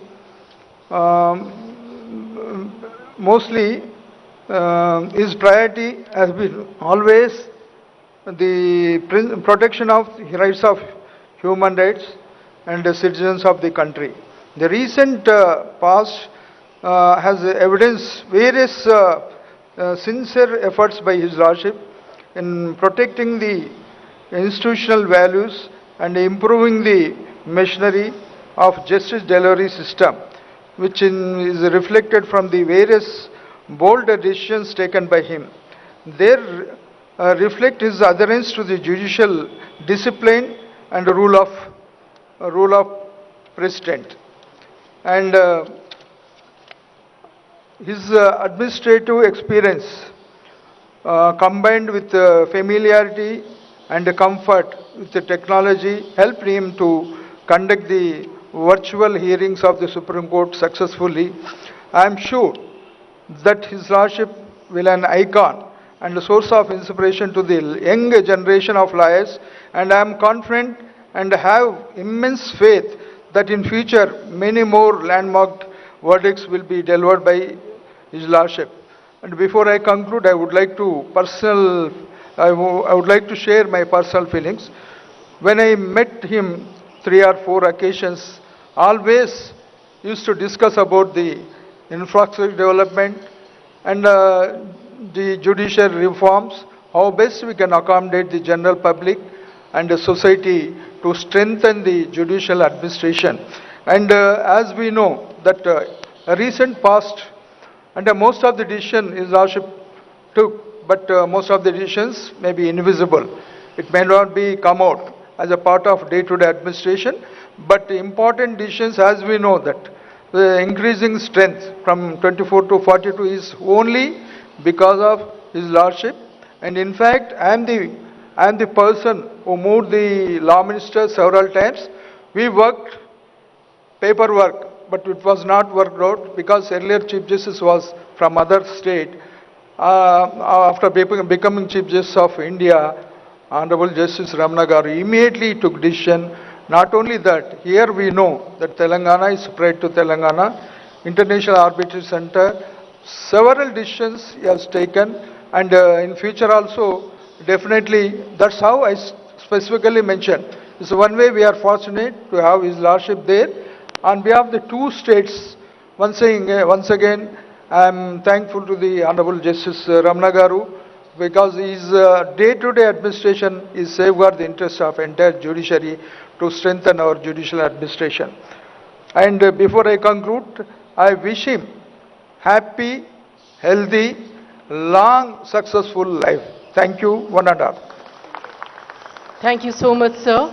his priority has been always the protection of rights of human rights and the citizens of the country. The recent past has evidenced various sincere efforts by his lordship in protecting the institutional values and improving the machinery of justice delivery system, which is reflected from the various bold decisions taken by him. They reflect his adherence to the judicial discipline and rule of precedent. And his administrative experience combined with familiarity and comfort with the technology helped him to conduct the virtual hearings of the Supreme Court successfully. I am sure that his lordship will an icon and a source of inspiration to the young generation of lawyers, and I am confident and have immense faith that in future many more landmark verdicts will be delivered by his lordship. And before I conclude, I would like to share my personal feelings. When I met him 3 or 4 occasions, always used to discuss about the infrastructure development and the judicial reforms, how best we can accommodate the general public and the society to strengthen the judicial administration. And as we know that a recent past, and most of the decisions his lordship took, but most of the decisions may be invisible. It may not be come out as a part of day-to-day administration, but important decisions, as we know that the increasing strength from 24 to 42 is only because of his lordship. And in fact, I am the person who moved the law minister several times. We worked paperwork, but it was not worked out because earlier Chief Justice was from other state. After becoming Chief Justice of India, Honorable Justice Ramana garu immediately took decision. Not only that, here we know that Telangana is spread to Telangana, International Arbitration Center, several decisions he has taken, and in future also, definitely, that's how I specifically mentioned. It's one way we are fortunate to have his lordship there. On behalf of the 2 states, once again, I am thankful to the Honorable Justice Ramana garu, because his day-to-day administration is safeguard the interest of entire judiciary to strengthen our judicial administration. And before I conclude, I wish him happy, healthy, long, successful life. Thank you, one and all. Thank you so much, sir.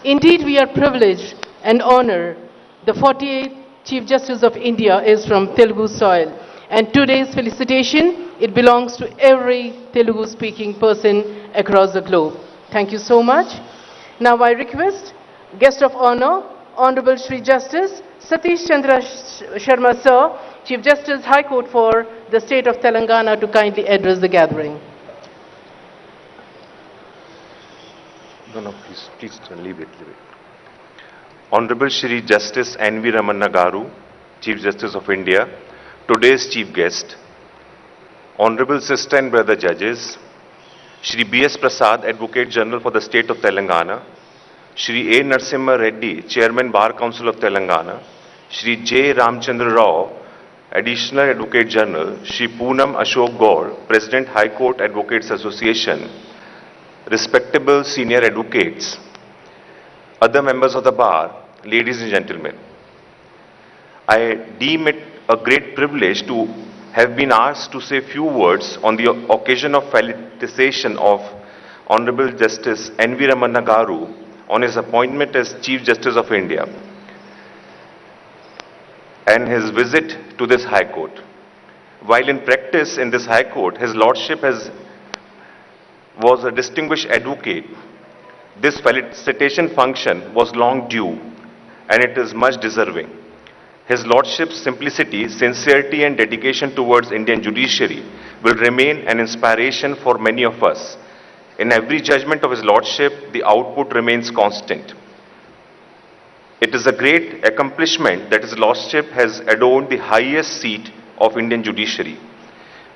Indeed, we are privileged and honored. The 48th Chief Justice of India is from Telugu soil. And today's felicitation, it belongs to every Telugu-speaking person across the globe. Thank you so much. Now I request guest of honor, Honorable Shri Justice Satish Chandra Sharma Sir, Chief Justice High Court for the State of Telangana, to kindly address the gathering. No, please, leave it. Honorable Shri Justice N.V. Ramana Garu, Chief Justice of India, today's chief guest, Honorable Sister and Brother Judges, Shri B.S. Prasad, Advocate General for the State of Telangana, Shri A. Narasimha Reddy, Chairman Bar Council of Telangana, Shri J. Ramchandra Rao, Additional Advocate General, Shri Poonam Ashok Gaur, President High Court Advocates Association, respectable senior advocates, other members of the bar, ladies and gentlemen. I deem it a great privilege to have been asked to say few words on the occasion of felicitation of Honorable Justice N.V. Ramana Garu on his appointment as Chief Justice of India and his visit to this High Court. While in practice in this High Court, His Lordship was a distinguished advocate. This felicitation function was long due and it is much deserving. His Lordship's simplicity, sincerity and dedication towards Indian judiciary will remain an inspiration for many of us. In every judgment of His Lordship, the output remains constant. It is a great accomplishment that His Lordship has adorned the highest seat of Indian judiciary.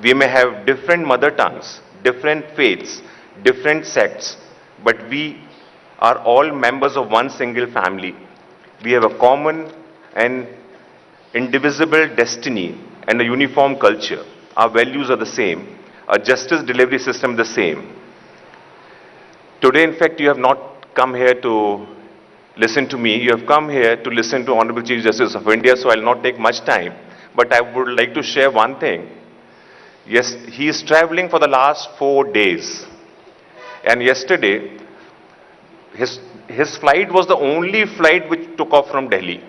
We may have different mother tongues, different faiths, different sects, but we are all members of one single family. We have a common and indivisible destiny and a uniform culture. Our values are the same. Our justice delivery system is the same. Today, in fact, you have not come here to listen to me. You have come here to listen to Honorable Chief Justice of India, so I will not take much time. But I would like to share one thing. Yes, he is traveling for the last 4 days. And yesterday, his flight was the only flight which took off from Delhi.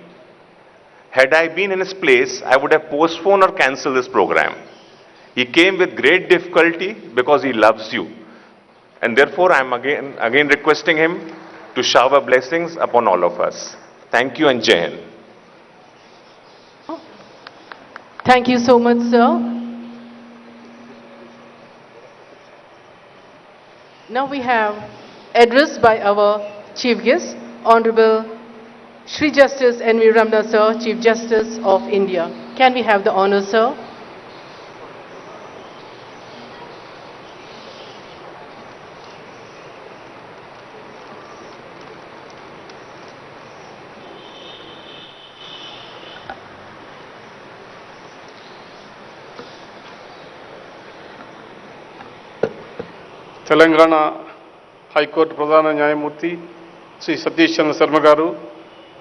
Had I been in his place, I would have postponed or cancelled this program. He came with great difficulty because he loves you. And therefore, I am again requesting him to shower blessings upon all of us. Thank you and Jai Hind. Thank you so much, sir. Now we have address by our chief guest, Honorable Shri Justice N.V. Ramana Sir, Chief Justice of India. Can we have the honor, sir? Telangana high court ప్రధాన న్యాయమూర్తి శ్రీ సతీష్ చంద్ర శర్మ గారు,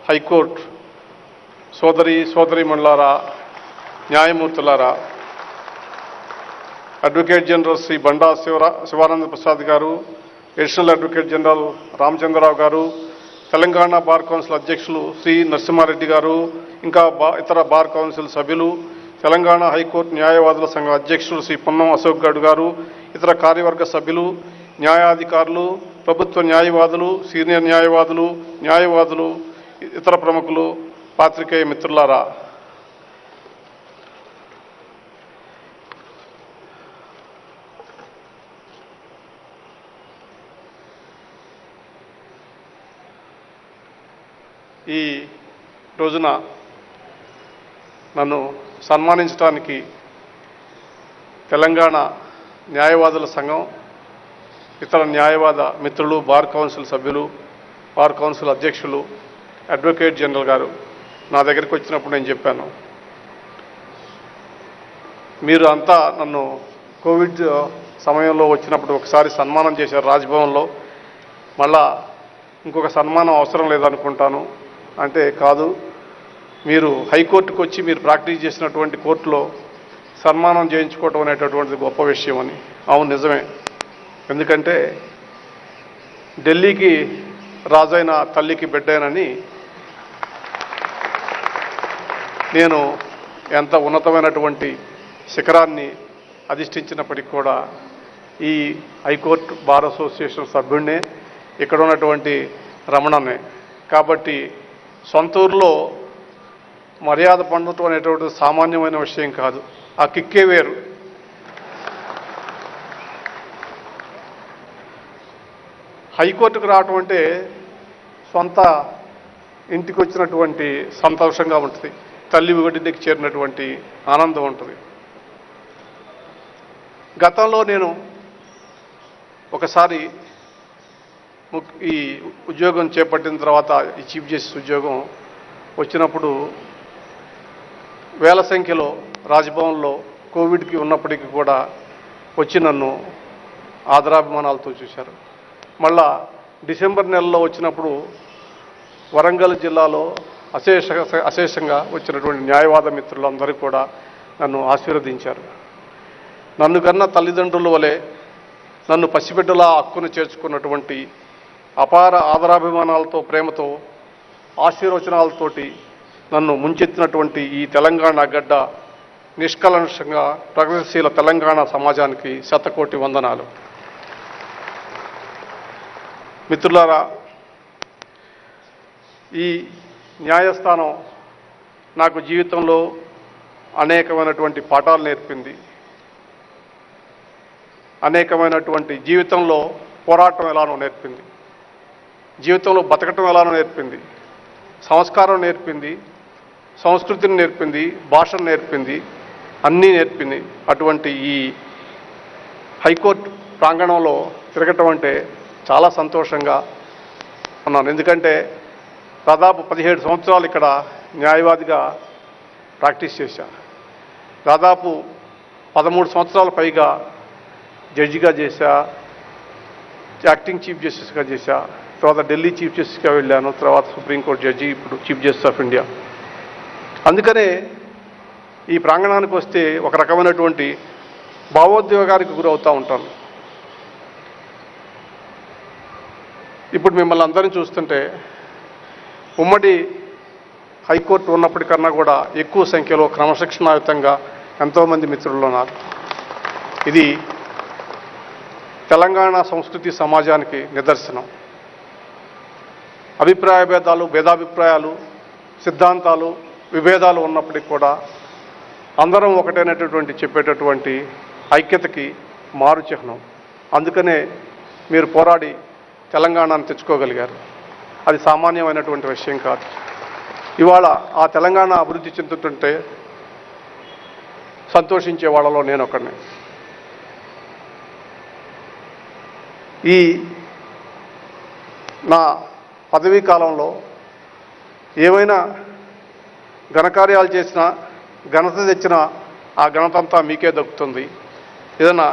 high court సోదరీమణులారా, న్యాయమూర్తులారా, advocate general Shri బండా శివానంద ప్రసాద్ గారు, additional advocate general Ramachandra Rao గారు, Telangana bar council అధ్యక్షులు శ్రీ నరసింహారెడ్డి గారు, ఇంకా ఇతర bar council సభ్యులు, తెలంగాణ హైకోర్టు న్యాయవాదుల సంఘ అధ్యక్షులు శ్రీ పొన్నం అశోక్ గౌడ్ గారు, ఇతర కార్యవర్గ సభ్యులు, న్యాయాధికారులు, ప్రభుత్వ న్యాయవాదులు, సీనియర్ న్యాయవాదులు, ఇతర ప్రముఖులు, పాత్రికేయ మిత్రులారా, ఈ రోజున నన్ను సన్మానించడానికి తెలంగాణ న్యాయవాదుల సంఘం, ఇతర న్యాయవాద మిత్రులు, బార్ కౌన్సిల్ సభ్యులు, బార్ కౌన్సిల్ అధ్యక్షులు, అడ్వకేట్ జనరల్ గారు నా దగ్గరికి వచ్చినప్పుడు నేను చెప్పాను, మీరు అంతా నన్ను కోవిడ్ సమయంలో వచ్చినప్పుడు ఒకసారి సన్మానం చేశారు రాజ్భవన్లో, మళ్ళా ఇంకొక సన్మానం అవసరం లేదనుకుంటాను అంటే, కాదు, మీరు హైకోర్టుకు వచ్చి మీరు ప్రాక్టీస్ చేసినటువంటి కోర్టులో సన్మానం చేయించుకోవటం అనేటటువంటిది గొప్ప విషయం అని. అవును, నిజమే. ఎందుకంటే ఢిల్లీకి రాజైన తల్లికి బిడ్డేనని నేను ఎంత ఉన్నతమైనటువంటి శిఖరాన్ని అధిష్ఠించినప్పటికీ కూడా ఈ హైకోర్టు బార్ అసోసియేషన్ సభ్యుడినే ఇక్కడ ఉన్నటువంటి రమణనే. కాబట్టి సొంతూరులో మర్యాద పొందటం అనేటువంటి సామాన్యమైన విషయం కాదు. ఆ కిక్కే వేరు. హైకోర్టుకు రావటం అంటే సొంత ఇంటికి వచ్చినటువంటి సంతోషంగా ఉంటుంది. తల్లి ఒడికి చేరినటువంటి ఆనందం ఉంటుంది. గతంలో నేను ఒకసారి ఈ ఉద్యోగం చేపట్టిన తర్వాత ఈ చీఫ్ జస్టిస్ ఉద్యోగం వచ్చినప్పుడు వేల సంఖ్యలో రాజ్భవన్లో కోవిడ్కి ఉన్నప్పటికీ కూడా వచ్చి నన్ను ఆదరాభిమానాలతో చూశారు. మళ్ళా డిసెంబర్ నెలలో వచ్చినప్పుడు వరంగల్ జిల్లాలో అశేషంగా వచ్చినటువంటి న్యాయవాద మిత్రులందరూ కూడా నన్ను ఆశీర్వదించారు. నన్ను కన్నా తల్లిదండ్రుల వలె నన్ను పసిబిడ్డలా హక్కును చేర్చుకున్నటువంటి అపార ఆదరాభిమానాలతో, ప్రేమతో, ఆశీర్వచనాలతోటి నన్ను ముంచెత్తినటువంటి ఈ తెలంగాణ గడ్డ నిష్కలంషంగా ప్రగతిశీల తెలంగాణ సమాజానికి శతకోటి వందనాలు. మిత్రులారా, ఈ న్యాయస్థానం నాకు జీవితంలో అనేకమైనటువంటి పాఠాలు నేర్పింది. అనేకమైనటువంటి జీవితంలో పోరాటం ఎలానో నేర్పింది. జీవితంలో బతకటం ఎలానో నేర్పింది. సంస్కారం నేర్పింది, సంస్కృతిని నేర్పింది, భాషను నేర్పింది, అన్నీ నేర్పింది. అటువంటి ఈ హైకోర్టు ప్రాంగణంలో తిరగటం అంటే చాలా సంతోషంగా ఉన్నాను. ఎందుకంటే దాదాపు 17 సంవత్సరాలు ఇక్కడ న్యాయవాదిగా ప్రాక్టీస్ చేశా. దాదాపు 13 సంవత్సరాల పైగా జడ్జిగా చేశా, యాక్టింగ్ చీఫ్ జస్టిస్గా చేశా, తర్వాత ఢిల్లీ చీఫ్ జస్టిస్గా వెళ్ళాను, తర్వాత సుప్రీంకోర్టు జడ్జి, ఇప్పుడు చీఫ్ జస్టిస్ ఆఫ్ ఇండియా. అందుకనే ఈ ప్రాంగణానికి వస్తే ఒక రకమైనటువంటి భావోద్వేగానికి గురవుతూ ఉంటాను. ఇప్పుడు మిమ్మల్ని అందరినీ చూస్తుంటే ఉమ్మడి హైకోర్టు ఉన్నప్పటికన్నా కూడా ఎక్కువ సంఖ్యలో క్రమశిక్షణాయుతంగా ఎంతోమంది మిత్రులు ఉన్నారు. ఇది తెలంగాణ సంస్కృతి సమాజానికి నిదర్శనం. అభిప్రాయ భేదాలు, భేదాభిప్రాయాలు, సిద్ధాంతాలు, విభేదాలు ఉన్నప్పటికీ కూడా అందరం ఒకటైనటువంటి చెప్పేటటువంటి ఐక్యతకి మారు చిహ్నం. అందుకనే మీరు పోరాడి తెలంగాణను తెచ్చుకోగలిగారు. అది సామాన్యమైనటువంటి విషయం కాదు. ఇవాళ ఆ తెలంగాణ అభివృద్ధి చెందుతుంటే సంతోషించే వాళ్ళలో నేను ఒకడిని. ఈ నా పదవీ కాలంలో ఏమైనా ఘనకార్యాలు చేసినా, ఘనత తెచ్చినా ఆ ఘనతంతా మీకే దక్కుతుంది. ఏదైనా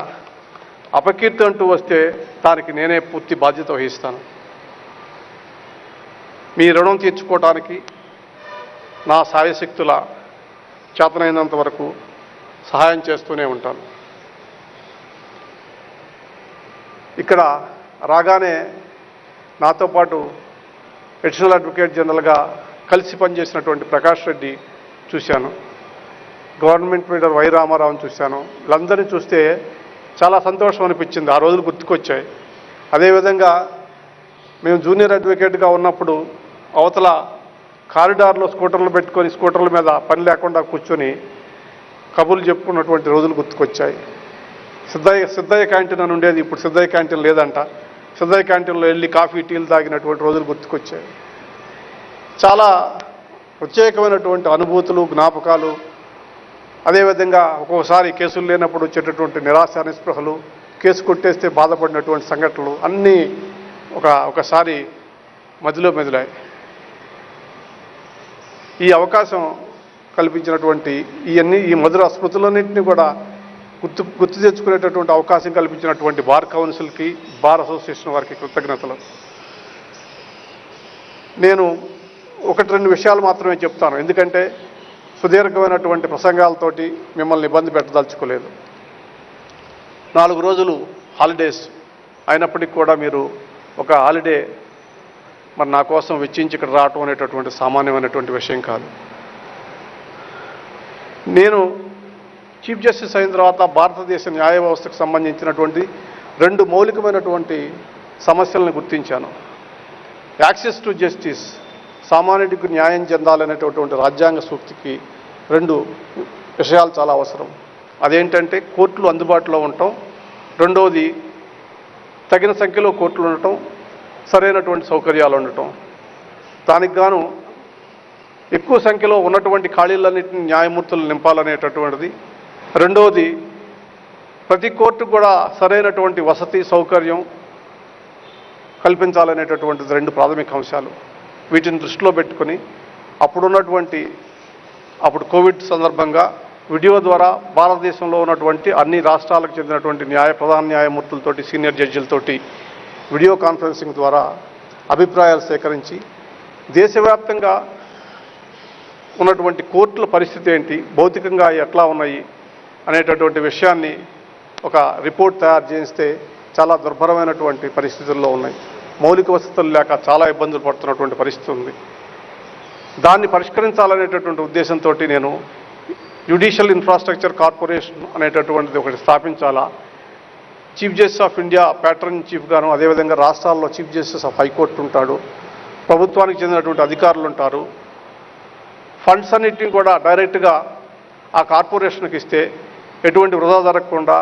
అపకీర్తి అంటూ వస్తే దానికి నేనే పూర్తి బాధ్యత వహిస్తాను. మీ రుణం తీర్చుకోవటానికి నా సాయశక్తుల చేతనైనంత వరకు సహాయం చేస్తూనే ఉంటాను. ఇక్కడ రాగానే నాతో పాటు అడిషనల్ అడ్వకేట్ జనరల్గా కలిసి పనిచేసినటువంటి ప్రకాష్ రెడ్డి చూశాను, గవర్నమెంట్ లీడర్ వై రామారావుని చూశాను. వీళ్ళందరినీ చూస్తే చాలా సంతోషం అనిపించింది. ఆ రోజులు గుర్తుకొచ్చాయి. అదేవిధంగా మేము జూనియర్ అడ్వకేట్గా ఉన్నప్పుడు అవతల కారిడార్లో స్కూటర్లు పెట్టుకొని స్కూటర్ల మీద పని లేకుండా కూర్చొని కబుర్లు చెప్పుకున్నటువంటి రోజులు గుర్తుకొచ్చాయి. సిద్ధయ్య క్యాంటీన్ అని ఉండేది, ఇప్పుడు సిద్ధయ్య క్యాంటీన్ లేదంట. సిద్ధయ్య క్యాంటీన్లో వెళ్ళి కాఫీ టీలు తాగినటువంటి రోజులు గుర్తుకొచ్చాయి. చాలా ప్రత్యేకమైనటువంటి అనుభూతులు, జ్ఞాపకాలు. అదేవిధంగా ఒక్కోసారి కేసులు లేనప్పుడు వచ్చేటటువంటి నిరాశ, నిస్పృహలు, కేసు కొట్టేస్తే బాధపడినటువంటి సంఘటనలు అన్నీ ఒకసారి మదిలో మెదిలాయి. ఈ అవకాశం కల్పించినటువంటి ఈ మధుర స్మృతులన్నింటినీ కూడా గుర్తు తెచ్చుకునేటటువంటి అవకాశం కల్పించినటువంటి బార్ కౌన్సిల్కి, బార్ అసోసియేషన్ వారికి కృతజ్ఞతలు. నేను 1-2 విషయాలు మాత్రమే చెప్తాను, ఎందుకంటే సుదీర్ఘమైనటువంటి ప్రసంగాలతోటి మిమ్మల్ని ఇబ్బంది పెట్టదలుచుకోలేదు. 4 రోజులు హాలిడేస్ అయినప్పటికీ కూడా మీరు ఒక హాలిడే మరి నా కోసం వెచ్చించి ఇక్కడ రావటం అనేటటువంటి సామాన్యమైనటువంటి విషయం కాదు. నేను చీఫ్ జస్టిస్ అయిన తర్వాత భారతదేశ న్యాయ వ్యవస్థకు సంబంధించినటువంటి 2 మౌలికమైనటువంటి సమస్యలను గుర్తించాను. యాక్సెస్ టు జస్టిస్, సామాన్యుడికి న్యాయం చెందాలనేటటువంటి రాజ్యాంగ సూక్తికి 2 విషయాలు చాలా అవసరం. అదేంటంటే కోర్టులు అందుబాటులో ఉండటం, రెండవది తగిన సంఖ్యలో కోర్టులు ఉండటం, సరైనటువంటి సౌకర్యాలు ఉండటం. దానికి గాను ఎక్కువ సంఖ్యలో ఉన్నటువంటి ఖాళీలన్నింటినీ న్యాయమూర్తులు నింపాలనేటటువంటిది, రెండవది ప్రతి కోర్టు కూడా సరైనటువంటి వసతి సౌకర్యం కల్పించాలనేటటువంటిది 2 ప్రాథమిక అంశాలు. వీటిని దృష్టిలో పెట్టుకొని అప్పుడు కోవిడ్ సందర్భంగా వీడియో ద్వారా భారతదేశంలో ఉన్నటువంటి అన్ని రాష్ట్రాలకు చెందినటువంటి ప్రధాన న్యాయమూర్తులతోటి, సీనియర్ జడ్జిలతోటి వీడియో కాన్ఫరెన్సింగ్ ద్వారా అభిప్రాయాలు సేకరించి దేశవ్యాప్తంగా ఉన్నటువంటి కోర్టుల పరిస్థితి ఏంటి, భౌతికంగా ఎట్లా ఉన్నాయి అనేటటువంటి విషయాన్ని ఒక రిపోర్ట్ తయారు చేస్తే చాలా దుర్భరమైనటువంటి పరిస్థితుల్లో ఉన్నాయి. మౌలిక వసతులు లేక చాలా ఇబ్బందులు పడుతున్నటువంటి పరిస్థితి ఉంది. దాన్ని పరిష్కరించాలనేటటువంటి ఉద్దేశంతో నేను జ్యుడిషియల్ ఇన్ఫ్రాస్ట్రక్చర్ కార్పొరేషన్ అనేటటువంటిది ఒకటి స్థాపించాలా. Chief justice of India patron chief గాను, అదేవిధంగా రాష్ట్రాల్లో చీఫ్ జస్టిస్ ఆఫ్ హైకోర్టు ఉంటాడు, ప్రభుత్వానికి చెందినటువంటి అధికారులు ఉంటారు. ఫండ్స్ అన్నింటినీ కూడా డైరెక్ట్గా ఆ కార్పొరేషన్కి ఇస్తే ఎటువంటి వృధా జరగకుండా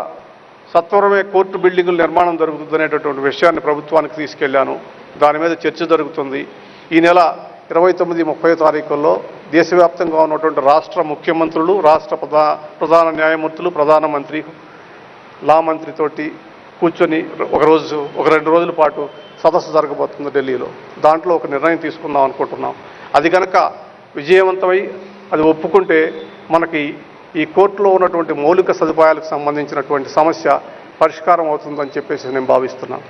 సత్వరమే కోర్టు బిల్డింగుల నిర్మాణం జరుగుతుంది అనేటటువంటి విషయాన్ని ప్రభుత్వానికి తీసుకెళ్లాను. దాని మీద చర్చ జరుగుతుంది. ఈ నెల 29-30 తారీఖుల్లో దేశవ్యాప్తంగా ఉన్నటువంటి రాష్ట్ర ముఖ్యమంత్రులు, రాష్ట్ర ప్రధాన న్యాయమూర్తులు, ప్రధానమంత్రి, లా మంత్రితోటి కూర్చొని ఒక 2 రోజుల పాటు సదస్సు జరగబోతుంది ఢిల్లీలో. దాంట్లో ఒక నిర్ణయం తీసుకుందాం అనుకుంటున్నాం. అది కనుక విజయవంతమై అది ఒప్పుకుంటే మనకి ఈ కోర్టులో ఉన్నటువంటి మౌలిక సదుపాయాలకు సంబంధించినటువంటి సమస్య పరిష్కారం అవుతుందని చెప్పేసి నేను భావిస్తున్నాను.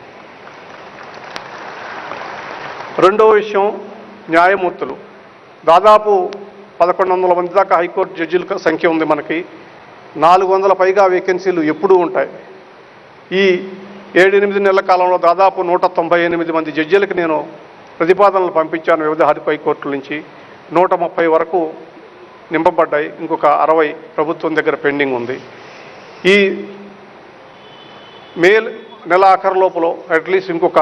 రెండవ విషయం, న్యాయమూర్తులు. దాదాపు 1100 మంది దాకా హైకోర్టు జడ్జిల సంఖ్య ఉంది మనకి. 400 పైగా వేకెన్సీలు ఎప్పుడూ ఉంటాయి. ఈ 7-8 నెలల కాలంలో దాదాపు 198 మంది జడ్జిలకు నేను ప్రతిపాదనలు పంపించాను వివిధ హైకోర్టుల నుంచి. 130 వరకు నింపబడ్డాయి. ఇంకొక 60 ప్రభుత్వం దగ్గర పెండింగ్ ఉంది. ఈ మే నెల ఆఖరు లోపల అట్లీస్ట్ ఇంకొక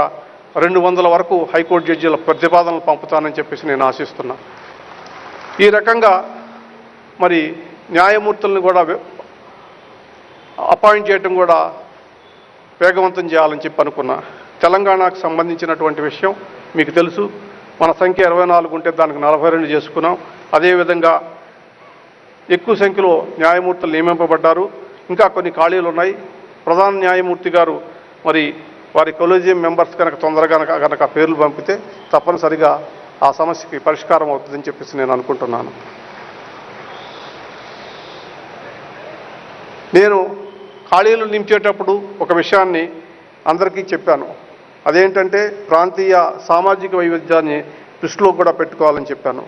200 వరకు హైకోర్టు జడ్జీల ప్రతిపాదనలు పంపుతానని చెప్పేసి నేను ఆశిస్తున్నా. ఈ రకంగా మరి న్యాయమూర్తులను కూడా అపాయింట్ చేయడం కూడా వేగవంతం చేయాలని చెప్పి అనుకున్నా. తెలంగాణకు సంబంధించినటువంటి విషయం మీకు తెలుసు. మన సంఖ్య 24 ఉంటే దానికి 42 చేసుకున్నాం. అదేవిధంగా ఎక్కువ సంఖ్యలో న్యాయమూర్తులు నియమింపబడ్డారు. ఇంకా కొన్ని ఖాళీలు ఉన్నాయి. ప్రధాన న్యాయమూర్తి గారు మరి వారి కొలీజియం మెంబర్స్ తొందరగా కనుక పేర్లు పంపితే తప్పనిసరిగా ఆ సమస్యకి పరిష్కారం అవుతుందని చెప్పేసి నేను అనుకుంటున్నాను. నేను ఖాళీలు నింపేటప్పుడు ఒక విషయాన్ని అందరికీ చెప్పాను. అదేంటంటే ప్రాంతీయ సామాజిక వైవిధ్యాన్ని దృష్టిలో కూడా పెట్టుకోవాలని చెప్పాను.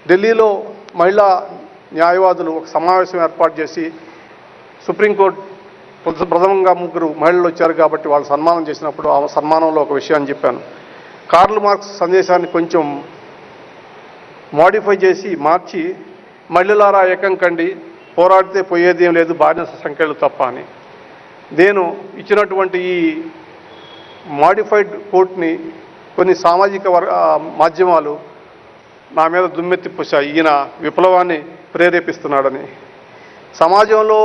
ఢిల్లీలో మహిళా న్యాయవాదులు ఒక సమావేశం ఏర్పాటు చేసి సుప్రీంకోర్టు ప్రథమంగా 3 మహిళలు వచ్చారు కాబట్టి వాళ్ళు సన్మానం చేసినప్పుడు ఆ సన్మానంలో ఒక విషయాన్ని చెప్పాను. కార్ల్ మార్క్స్ సందేశాన్ని కొంచెం మోడిఫై చేసి మార్చి, మహిళలారా ఏకం కండి, పోరాడితే పోయేదేం లేదు, బానిస సంఖ్యలు తప్ప అని. నేను ఇచ్చినటువంటి ఈ మోడిఫైడ్ కోట్ని కొన్ని సామాజిక మాధ్యమాలు నా మీద దుమ్మెత్తి పూశాయి. ఈయన విప్లవాన్ని ప్రేరేపిస్తున్నాడని. సమాజంలో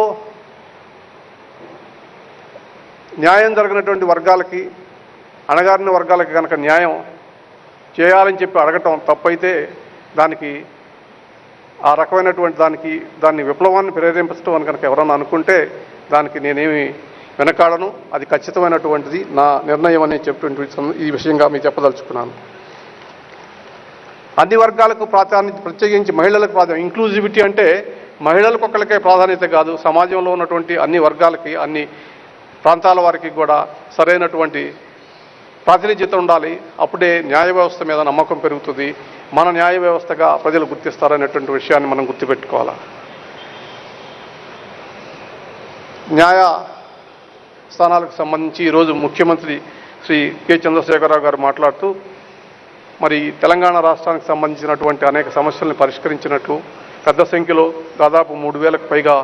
న్యాయం జరిగినటువంటి వర్గాలకి, అణగారిన వర్గాలకి కనుక న్యాయం చేయాలని చెప్పి అడగటం తప్పైతే దానికి ఆ రకమైనటువంటి దాన్ని విప్లవాన్ని ప్రేరేపించడం అని కనుక ఎవరన్నా అనుకుంటే దానికి నేనేమి వెనకాడను. అది ఖచ్చితమైనటువంటిది నా నిర్ణయం అని చెప్పినటువంటి ఈ విషయంగా మీకు చెప్పదలుచుకున్నాను. అన్ని వర్గాలకు ప్రాధాన్యత, ప్రత్యేకించి మహిళలకు ప్రాధాన్యత. ఇంక్లూజివిటీ అంటే మహిళలకు ఒక్కరికే ప్రాధాన్యత కాదు, సమాజంలో ఉన్నటువంటి అన్ని వర్గాలకి, అన్ని ప్రాంతాల వారికి కూడా సరైనటువంటి ప్రాతినిధ్యత ఉండాలి. అప్పుడే న్యాయ వ్యవస్థ మీద నమ్మకం పెరుగుతుంది. మన న్యాయ వ్యవస్థగా ప్రజలు గుర్తిస్తారనేటువంటి విషయాన్ని మనం గుర్తుపెట్టుకోవాలి. న్యాయ స్థానాలకు సంబంధించి ఈరోజు ముఖ్యమంత్రి శ్రీ కె చంద్రశేఖరరావు గారు మాట్లాడుతూ మరి తెలంగాణ రాష్ట్రానికి సంబంధించినటువంటి అనేక సమస్యలను పరిష్కరించినట్లు, పెద్ద సంఖ్యలో దాదాపు 3000కు పైగా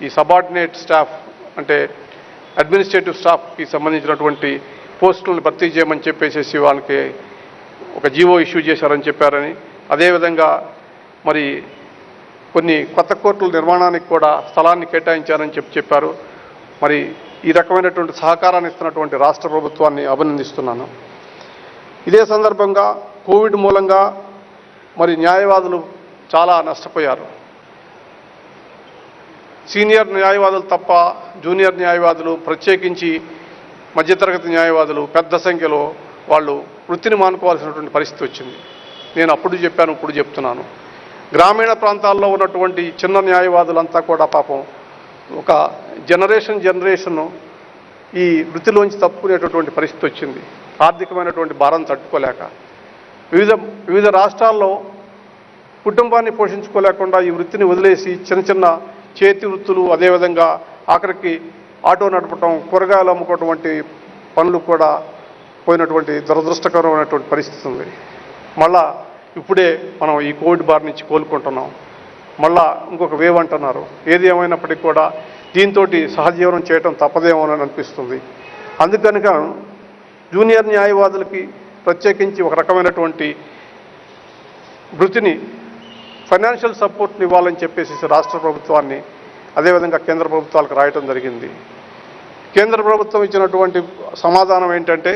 ఈ సబార్డినేట్ స్టాఫ్ అంటే అడ్మినిస్ట్రేటివ్ స్టాఫ్కి సంబంధించినటువంటి పోస్టులను భర్తీ చేయమని చెప్పేసి వాళ్ళకి ఒక జీవో ఇష్యూ చేశారని చెప్పారని, అదేవిధంగా మరి కొన్ని కొత్త కోర్టుల నిర్మాణానికి కూడా స్థలాన్ని కేటాయించారని చెప్పారు. మరి ఈ రకమైనటువంటి సహకారాన్ని ఇస్తున్నటువంటి రాష్ట్ర ప్రభుత్వాన్ని అభినందిస్తున్నాను. ఇదే సందర్భంగా కోవిడ్ మూలంగా మరి న్యాయవాదులు చాలా నష్టపోయారు. సీనియర్ న్యాయవాదులు తప్ప జూనియర్ న్యాయవాదులు, ప్రత్యేకించి మధ్యతరగతి న్యాయవాదులు పెద్ద సంఖ్యలో వాళ్ళు వృత్తిని మానుకోవాల్సినటువంటి పరిస్థితి వచ్చింది. నేను అప్పుడు చెప్పాను, ఇప్పుడు చెప్తున్నాను. గ్రామీణ ప్రాంతాల్లో ఉన్నటువంటి చిన్న న్యాయవాదులంతా కూడా పాపం ఒక జనరేషన్ ఈ వృత్తిలోంచి తప్పుకునేటటువంటి పరిస్థితి వచ్చింది, ఆర్థికమైనటువంటి భారం తట్టుకోలేక. వివిధ రాష్ట్రాల్లో కుటుంబాన్ని పోషించుకోలేకుండా ఈ వృత్తిని వదిలేసి చిన్న చేతి వృత్తులు, అదేవిధంగా ఆఖరికి ఆటో నడపటం, కూరగాయలు అమ్ముకోవటం వంటి పనులు కూడా పోయినటువంటి దురదృష్టకరమైనటువంటి పరిస్థితి ఉంది. మళ్ళా ఇప్పుడే మనం ఈ కోవిడ్ బారి నుంచి కోలుకుంటున్నాం. మళ్ళా ఇంకొక వేవ్ అంటున్నారు. ఏది ఏమైనప్పటికీ కూడా దీంతో సహజీవనం చేయటం తప్పదేమోనని అనిపిస్తుంది. అందుకనుక జూనియర్ న్యాయవాదులకి ప్రత్యేకించి ఒక రకమైనటువంటి వృత్తిని ఫైనాన్షియల్ సపోర్ట్ని ఇవ్వాలని చెప్పేసి రాష్ట్ర ప్రభుత్వాన్ని, అదేవిధంగా కేంద్ర ప్రభుత్వాలకు రాయటం జరిగింది. కేంద్ర ప్రభుత్వం ఇచ్చినటువంటి సమాధానం ఏంటంటే,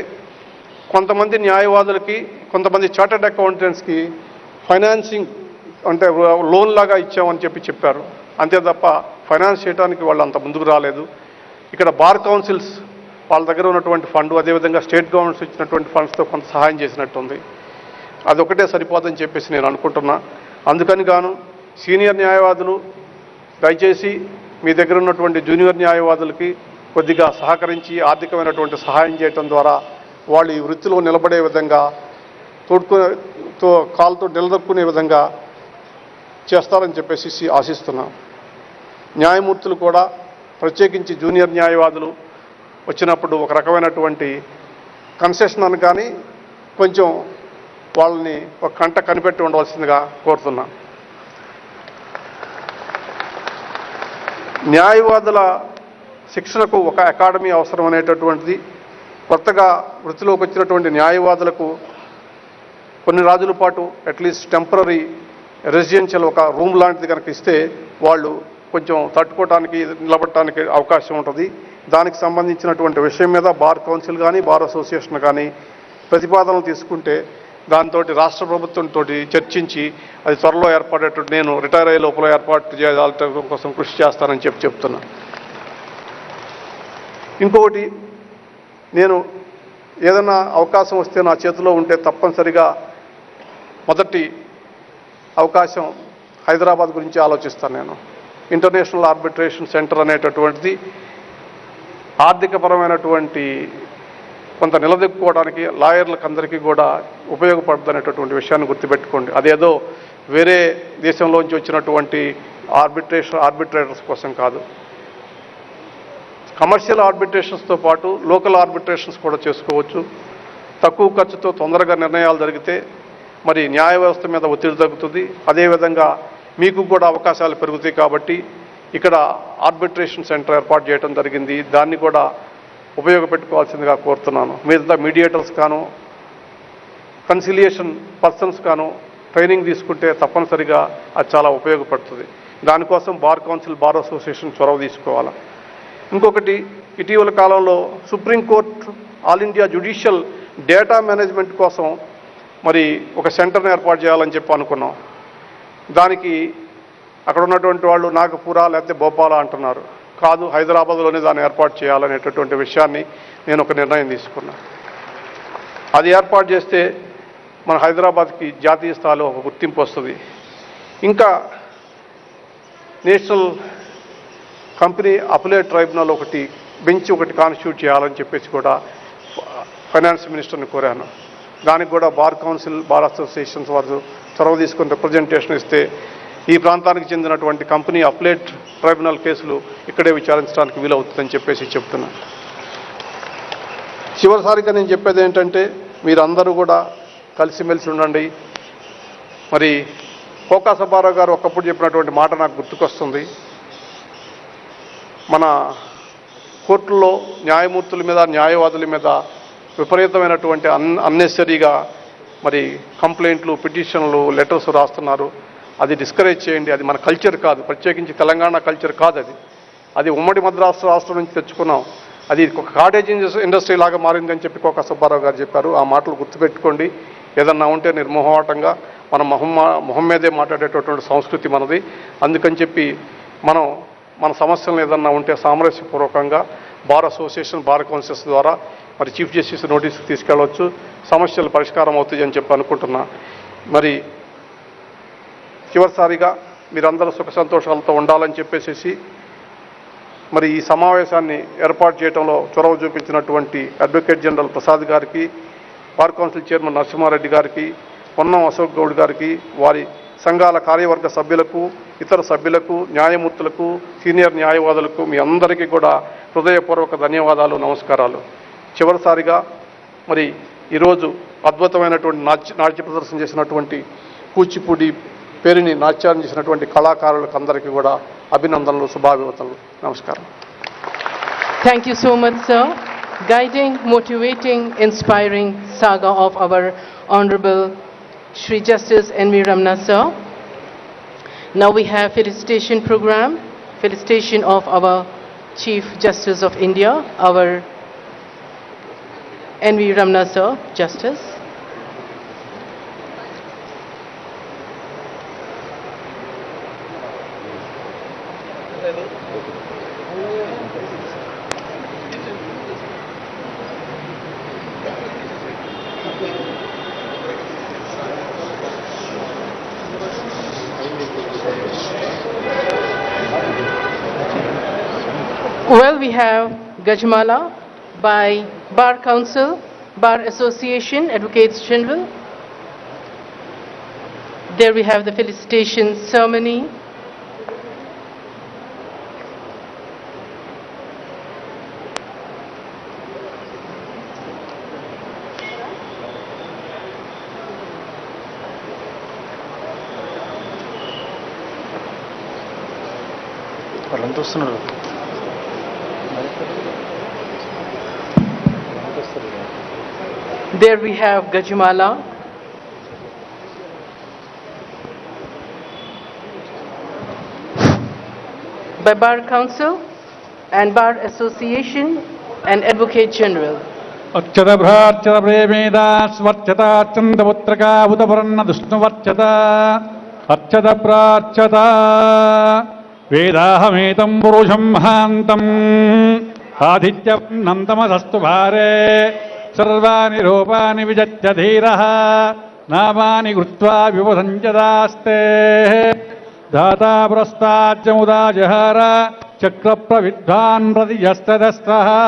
కొంతమంది న్యాయవాదులకి, కొంతమంది చార్టర్డ్ అకౌంటెంట్స్కి ఫైనాన్సింగ్ అంటే లోన్ లాగా ఇచ్చామని చెప్పారు. అంతే తప్ప ఫైనాన్స్ చేయడానికి వాళ్ళు అంత ముందుకు రాలేదు. ఇక్కడ బార్ కౌన్సిల్స్ వాళ్ళ దగ్గర ఉన్నటువంటి ఫండ్, అదేవిధంగా స్టేట్ గవర్నమెంట్స్ ఇచ్చినటువంటి ఫండ్స్తో కొంత సహాయం చేసినట్టుంది. అదొకటే సరిపోదని చెప్పేసి నేను అనుకుంటున్నా. అందుకని గాను సీనియర్ న్యాయవాదులు దయచేసి మీ దగ్గర ఉన్నటువంటి జూనియర్ న్యాయవాదులకి కొద్దిగా సహకరించి ఆర్థికమైనటువంటి సహాయం చేయటం ద్వారా వాళ్ళు ఈ వృత్తిలో నిలబడే విధంగా, కాలుతో నిలదొక్కునే విధంగా చేస్తారని చెప్పేసి ఆశిస్తున్నాం. న్యాయమూర్తులు కూడా ప్రత్యేకించి జూనియర్ న్యాయవాదులు వచ్చినప్పుడు ఒక రకమైనటువంటి కన్సెషన్ అని కానీ కొంచెం వాళ్ళని ఒక కంట కనిపెట్టి ఉండవలసిందిగా కోరుతున్నా. న్యాయవాదుల శిక్షణకు ఒక అకాడమీ అవసరం అనేటటువంటిది, కొత్తగా వృత్తిలోకి వచ్చినటువంటి న్యాయవాదులకు కొన్ని రోజుల పాటు అట్లీస్ట్ టెంపరరీ రెసిడెన్షియల్ ఒక రూమ్ లాంటిది కనుక ఇస్తే వాళ్ళు కొంచెం తట్టుకోవడానికి, నిలబడటానికి అవకాశం ఉంటుంది. దానికి సంబంధించినటువంటి విషయం మీద బార్ కౌన్సిల్ కానీ, బార్ అసోసియేషన్ కానీ ప్రతిపాదనలు తీసుకుంటే దాంతో రాష్ట్ర ప్రభుత్వంతో చర్చించి అది త్వరలో ఏర్పడేటట్టు, నేను రిటైర్ అయ్యే లోపల ఏర్పాటు చేయడం కోసం కృషి చేస్తానని చెప్తున్నా. ఇంకొకటి, నేను ఏదైనా అవకాశం వస్తే నా చేతిలో ఉంటే తప్పనిసరిగా మొదటి అవకాశం హైదరాబాద్ గురించి ఆలోచిస్తాను. నేను ఇంటర్నేషనల్ ఆర్బిట్రేషన్ సెంటర్ అనేటటువంటిది ఆర్థికపరమైనటువంటి కొంత నిలదొక్కుకోవడానికి లాయర్లకు అందరికీ కూడా ఉపయోగపడుతుంది అనేటటువంటి విషయాన్ని గుర్తుపెట్టుకోండి. అదేదో వేరే దేశంలోంచి వచ్చినటువంటి ఆర్బిట్రేటర్స్ కోసం కాదు. కమర్షియల్ ఆర్బిట్రేషన్స్తో పాటు లోకల్ ఆర్బిట్రేషన్స్ కూడా చేసుకోవచ్చు. తక్కువ ఖర్చుతో తొందరగా నిర్ణయాలు జరిగితే మరి న్యాయ వ్యవస్థ మీద ఒత్తిడి తగ్గుతుంది. అదేవిధంగా మీకు కూడా అవకాశాలు పెరుగుతాయి. కాబట్టి ఇక్కడ ఆర్బిట్రేషన్ సెంటర్ ఏర్పాటు చేయడం జరిగింది. దాన్ని కూడా ఉపయోగపెట్టుకోవాల్సిందిగా కోరుతున్నాను. మిగతా మీడియేటర్స్ కాను, కన్సిలియేషన్ పర్సన్స్ కాను ట్రైనింగ్ తీసుకుంటే తప్పనిసరిగా అది చాలా ఉపయోగపడుతుంది. దానికోసం బార్ కౌన్సిల్, బార్ అసోసియేషన్ చొరవ తీసుకోవాలి. ఇంకొకటి, ఇటీవల కాలంలో supreme court all India judicial data management కోసం మరి ఒక సెంటర్ని ఏర్పాటు చేయాలని అనుకున్నాం. దానికి అక్కడ ఉన్నటువంటి వాళ్ళు నాగపూరా లేకపోతే భోపాల అంటున్నారు. కాదు, హైదరాబాద్లోనే దాన్ని ఏర్పాటు చేయాలనేటటువంటి విషయాన్ని నేను ఒక నిర్ణయం తీసుకున్నా. అది ఏర్పాటు చేస్తే మన హైదరాబాద్కి జాతీయ స్థాయిలో ఒక గుర్తింపు వస్తుంది. ఇంకా నేషనల్ కంపెనీ అపిలేట్ ట్రైబ్యునల్ ఒకటి, బెంచ్ ఒకటి కాన్స్టిట్యూట్ చేయాలని చెప్పేసి కూడా ఫైనాన్స్ మినిస్టర్ని కోరాను. దానికి కూడా బార్ కౌన్సిల్, బార్ అసోసియేషన్స్ వారు చొరవ తీసుకుని రిప్రజెంటేషన్ ఇస్తే ఈ ప్రాంతానికి చెందినటువంటి కంపెనీ అప్లేట్ ట్రైబ్యునల్ కేసులు ఇక్కడే విచారించడానికి వీలవుతుందని చెప్పేసి చెప్తున్నా. చివరిసారిగా నేను చెప్పేది ఏంటంటే, మీరందరూ కూడా కలిసిమెలిసి ఉండండి. మరి కోకా సబారావు గారు ఒకప్పుడు చెప్పినటువంటి మాట నాకు గుర్తుకొస్తుంది. మన కోర్టుల్లో న్యాయమూర్తుల మీద న్యాయవాదుల మీద విపరీతమైనటువంటి అన్నెసరీగా మరి కంప్లైంట్లు, పిటిషన్లు, లెటర్స్ రాస్తున్నారు. అది డిస్కరేజ్ చేయండి. అది మన కల్చర్ కాదు, ప్రత్యేకించి తెలంగాణ కల్చర్ కాదు. అది ఉమ్మడి మద్రాసు రాష్ట్రం నుంచి తెచ్చుకున్నాం. అది ఒక కాటేజ్ ఇండస్ట్రీ లాగా మారిందని చెప్పి కోక సుబ్బారావు గారు చెప్పారు. ఆ మాటలు గుర్తుపెట్టుకోండి. ఏదన్నా ఉంటే నిర్మోహమాటంగా మన మొహం మీదే మాట్లాడేటటువంటి సంస్కృతి మనది. అందుకని చెప్పి మనం మన సమస్యలను ఏదన్నా ఉంటే సామరస్యపూర్వకంగా బార్ అసోసియేషన్, బార్ కౌన్సిల్స్ ద్వారా మరి చీఫ్ జస్టిస్ నోటీస్కి తీసుకెళ్ళవచ్చు. సమస్యలు పరిష్కారం అవుతాయి అని చెప్పి అనుకుంటున్నా. మరి చివరిసారిగా మీరందరూ సుఖ సంతోషాలతో ఉండాలని చెప్పేసి మరి ఈ సమావేశాన్ని ఏర్పాటు చేయడంలో చొరవ చూపించినటువంటి అడ్వకేట్ జనరల్ ప్రసాద్ గారికి, బార్ కౌన్సిల్ చైర్మన్ నరసింహారెడ్డి గారికి, పొన్నం అశోక్ గౌడ్ గారికి, వారి సంఘాల కార్యవర్గ సభ్యులకు, ఇతర సభ్యులకు, న్యాయమూర్తులకు, సీనియర్ న్యాయవాదులకు మీ అందరికీ కూడా హృదయపూర్వక ధన్యవాదాలు, నమస్కారాలు. చివరిసారిగా మరి ఈరోజు అద్భుతమైనటువంటి నాట్య ప్రదర్శన చేసినటువంటి కూచిపూడి పేరుని నాట్యాన్ని చేసినటువంటి కళాకారులకు అందరికీ కూడా అభినందనలు, శుభాభివందనలు. నమస్కారం. Thank you so much, sir. Guiding, motivating, inspiring saga of our Honorable Shri Justice N.V. Ramana, sir. Now we have Felicitation program, Felicitation of our Chief Justice of India, our N.V. Ramana, sir, Justice. Well, we have Gajmala by Bar Council, Bar Association, Advocates General. There we have the felicitation ceremony. There we have Gajmala. By Bar Council and Bar Association and Advocate General. Acchada bhrachada premeda svarchata chandaputraka udaparanna dushnuvarchata acchada prachata vedahametam purusham mahantam adhityam nandamasastu bhare sarvani rupani vijatya dhiraha namani krutva vivasanjadaste dhata prastajyamuda jahara chakra pravidvan pratiyastadastraha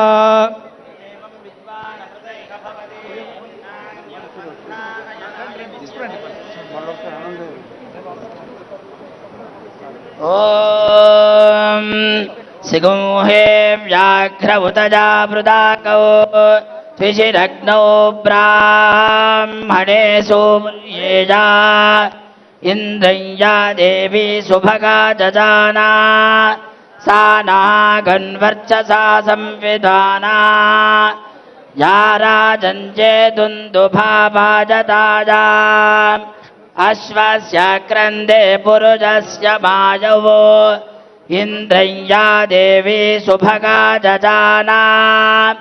Om Sigumhe Vyaghravutaja Prudakau Tvishiragno Brahmane Sumyeja Indraya Devi Subhaga Jajana Sana Ganvarchasa Samvidhana Yara Janje Dundubha Vajataja Ashvasya Krande Purujasya Majavo Indraya Devi Subhaga Jajana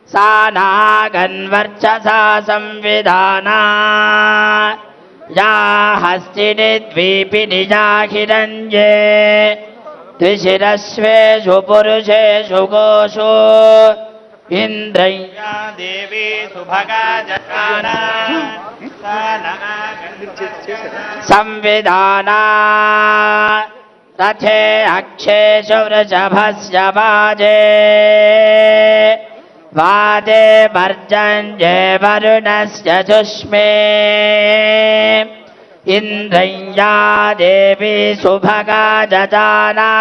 Sana Ganvarchasa Samvidhana Ya Hastinit Vipinija Hidanje Tvishirasveshu Purusheshu Goshu Indraya Devi Subhaga Jajana Samvidhana Rathe Aksheshu Vrajabhasya Vaje Vade Varjanje Varunasya Sushme Indraya Devi Subhaga Jajana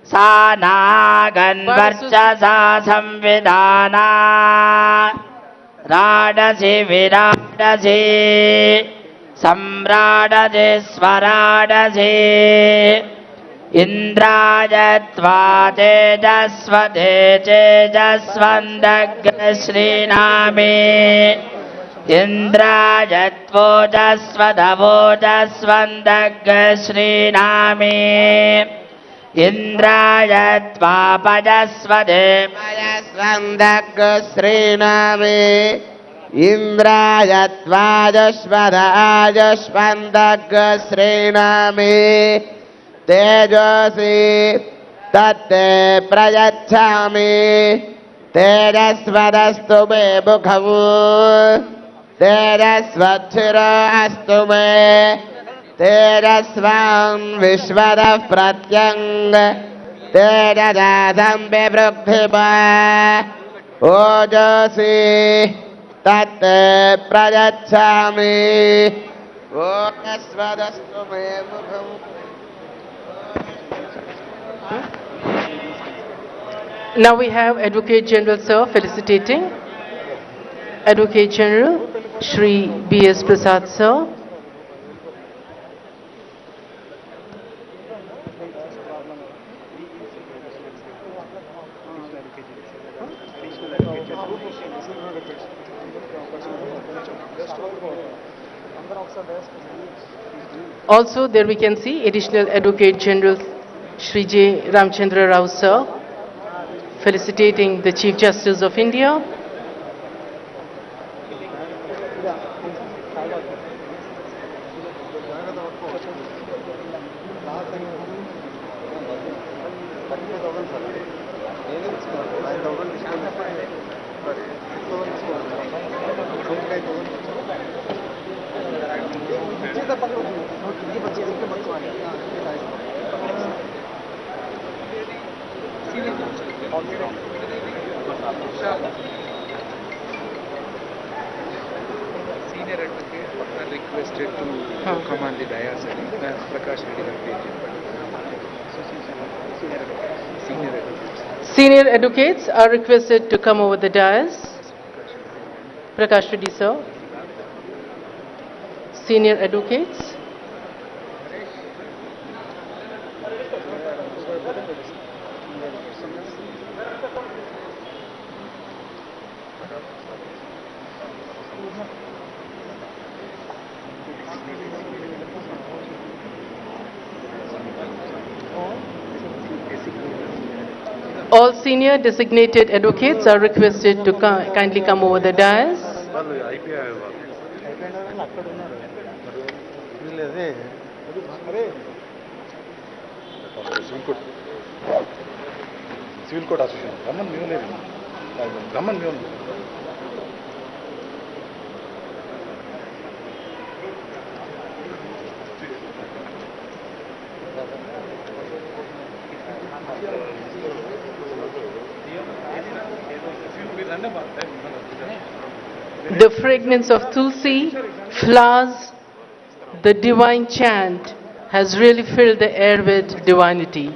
Sana Ganvarchasa Samvidhana Radasi Viradasi Samradasi Swaradasi इन्द्राय त्वा तेजस्वते तेजस्वन्दग्रश्रीणामे इन्द्राय त्वोजस्वदवोजस्वन्दग्रश्रीणामे इन्द्राय त्वापजस्वदे पजस्वन्दग्रश्रीणामे इन्द्राय त्वाजस्वदाजस्वन्दग्रश्रीणामे तेजसि तत्ते प्रयच्छामि तेजस्वदस्तु मे मुखं तेजस्वच्छिरोऽस्तु मे तेजस्वां विश्वतः प्रत्यङ्ग तेजदासं विवृद्धिमा ओजसि तत्ते प्रयच्छामि ओजस्वदस्तु मे मुखं. Now we have Advocate General Sir felicitating. Advocate General Shri B.S. Prasad Sir. Also there we can see Additional Advocate General Shri J. Ramchandra Rao Sir felicitating the Chief Justice of India. Senior advocate are requested to come on the dais. Prakash Reddy garu page cheppandi. Senior advocates are requested to come over the dais. Prakash Reddy sir. Senior advocates. All senior designated advocates are requested to kindly come over the dais. Civil Court Association. Raman The fragrance of Tulsi, flowers, the divine chant has really filled the air with divinity.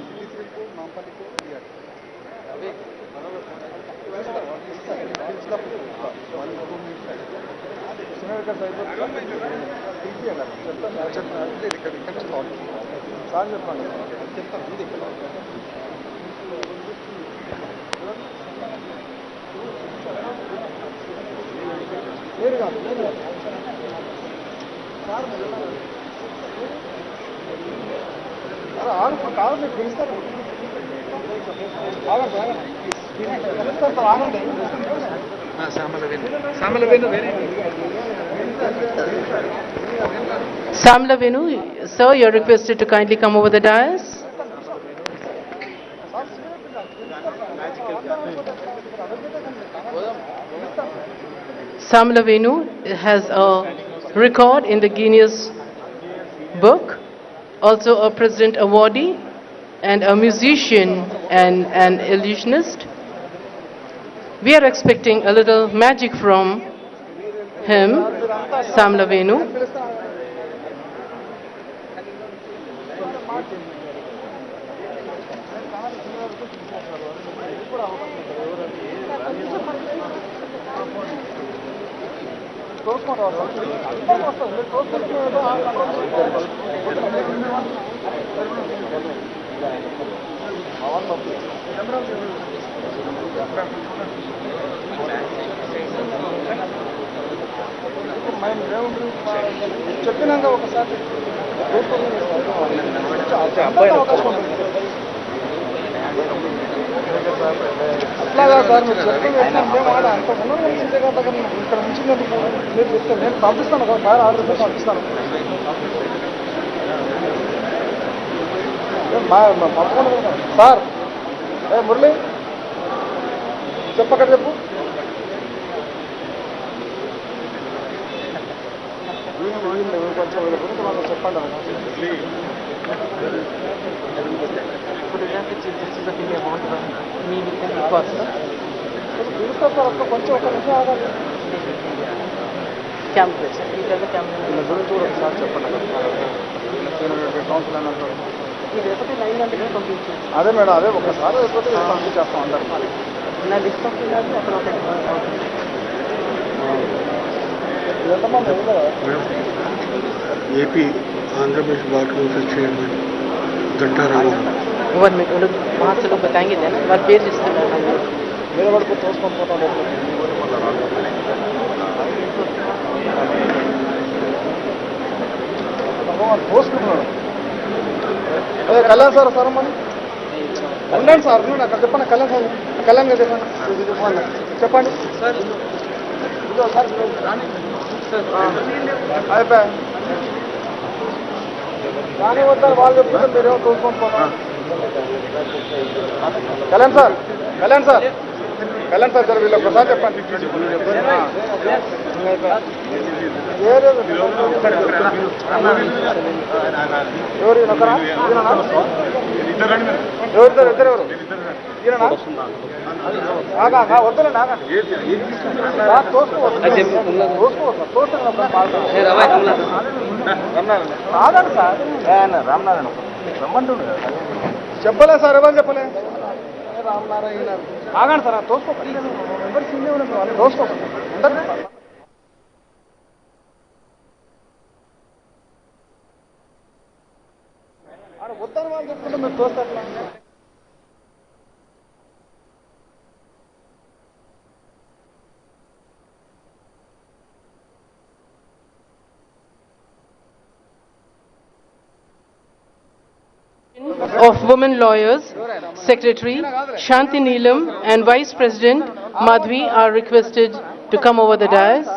Samla Venu, sir, you are requested to kindly come over the dais. Samla Venu has a record in the Guinness Book, also a president awardee and a musician and an illusionist. We are expecting a little magic from him, Samla Venu. చెప్పినాక ఒకసారి అవకాశం ఉంటుంది. అట్లాగా sir మీరు చెప్పింది మేము అంత ఉన్నది సీజే గారి దగ్గర ఇక్కడ నుంచి మీరు చెప్తే నేను పంపిస్తాను, ఒక ఫైర్ ఆర్డర్ చేసి పంపిస్తాను. సార్ మురళి చెప్పక్కడ చెప్పు. కొంచెం వీళ్ళ గురించి మనం చెప్పండి. పిలుస్తారు సార్, అక్కడ కొంచెం ఒక నిమిషం ఆగాలి. వీళ్ళ గురించి కూడా ఒకసారి చెప్పండి. కౌన్సిల్ అన్నట్టు అదే మేడం, అదే ఒకసారి పంపించేస్తాం అందరు. AP Andhra Pradesh bar council chairman Ganta Rama Rao. మీద వరకు తోసుకొని పోతాం. తోసుకుంటున్నాడు. అదే కళ్యాణ్ సార్ సార్ అమ్మని ఉండండి సార్, ఉండండి అక్కడ చెప్పండి. కళ్యాణ్ సార్, కళ్యాణ్ గారు చెప్పండి. చెప్పండి సార్. అయిపోయా కానీ వద్దని వాళ్ళు చెప్తుంటే మీరేమో తోసుకొని పోతాం. Kalyan sir, Kalyan sir, Kalyan sir sir వీళ్ళు ఒకసారి చెప్పండి. ఎవరు ఒకరా? ఎవరిద్దరు ఇద్దరెవరు? ఈయననా? వద్దులేండి, కాదండి సార్. రామనారాయణ రమ్మంటుండు చెప్పలే సార్, ఎవరు చెప్పలే. రామనారాయణ ఆగండి సార్, తోసుకోకండి. ఎవరు సీనియర్ తోసుకోకండి. వద్దని వాళ్ళు చెప్తుంటే మీరు తోస్తారు. Of women lawyers, Secretary Shanti Neelam and Vice President Madhvi are requested to come over the dais.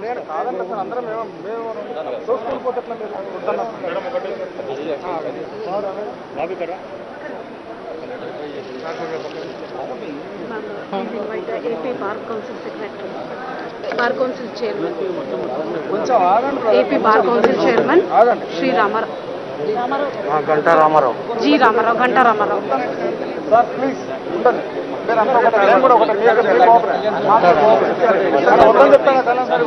నేను కాదన్నా సార్, అందరం మేము చూసుకొని పోతే AP Bar Council Secretary, Bar Council Chairman, కొంచెం ఆగండి. AP Bar Council Chairman Sri Ramara, Ganta Ramarao, G Ramara, Ganta Ramara. Sir please ఉండండి. మీరు అంతా ఒకటి, నేను కూడా ఒకటి. వద్దని చెప్తాను కళ్యాణ్ సార్.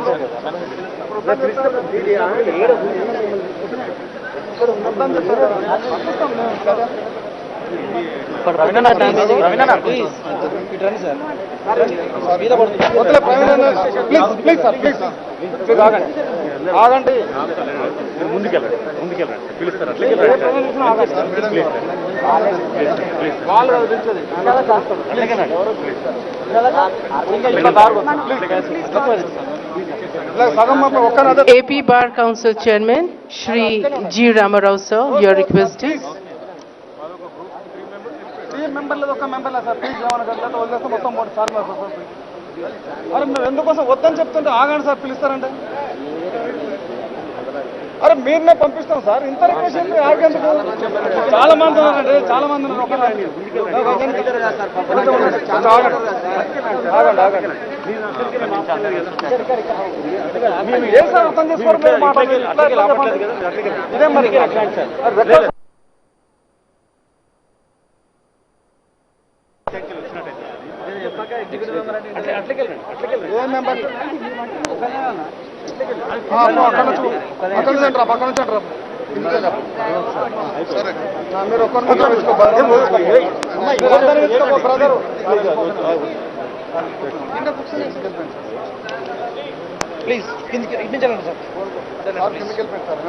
వద్దని చెప్తాను పంపిస్తాం మేము కదా. వద్దులే Praveen, please please sir, please please ఆగండి, ఆగండి. ముందుకెళ్ళండి, పిలుస్తారు. వాళ్ళు కదా పిలిచేది. AP Bar Council Chairman Shri G Ramarao sir, you are requested. Member లేదు, ఒక్క మెంబర్ లేదు సార్. ప్లీజ్ ఏమన్నా వదిలేస్తే మొత్తం 3 సార్లు. అరే మేము ఎందుకోసం వద్దని చెప్తుంటే ఆగండి సార్, పిలుస్తారంటే. అరే మీరునే పంపిస్తాం సార్, ఇంత రిక్వెస్ట్ ఆగేందుకు? చాలా మంది ఉన్నారండి, చాలా మంది ఉన్నారు. ఆగండి ఆగండి. ఏ సార్ అర్థం చేసుకోవడం ఇదే మరి. ఏ మెంబర్ పక్కన నుంచి అంటారా? పక్కన నుంచి అంటారా? మీరు ఒక్కరి బ్రదరు ప్లీజ్ కిందికి ఇప్పించాలండి సార్. కిందికి వెళ్ళిపోయింది సార్.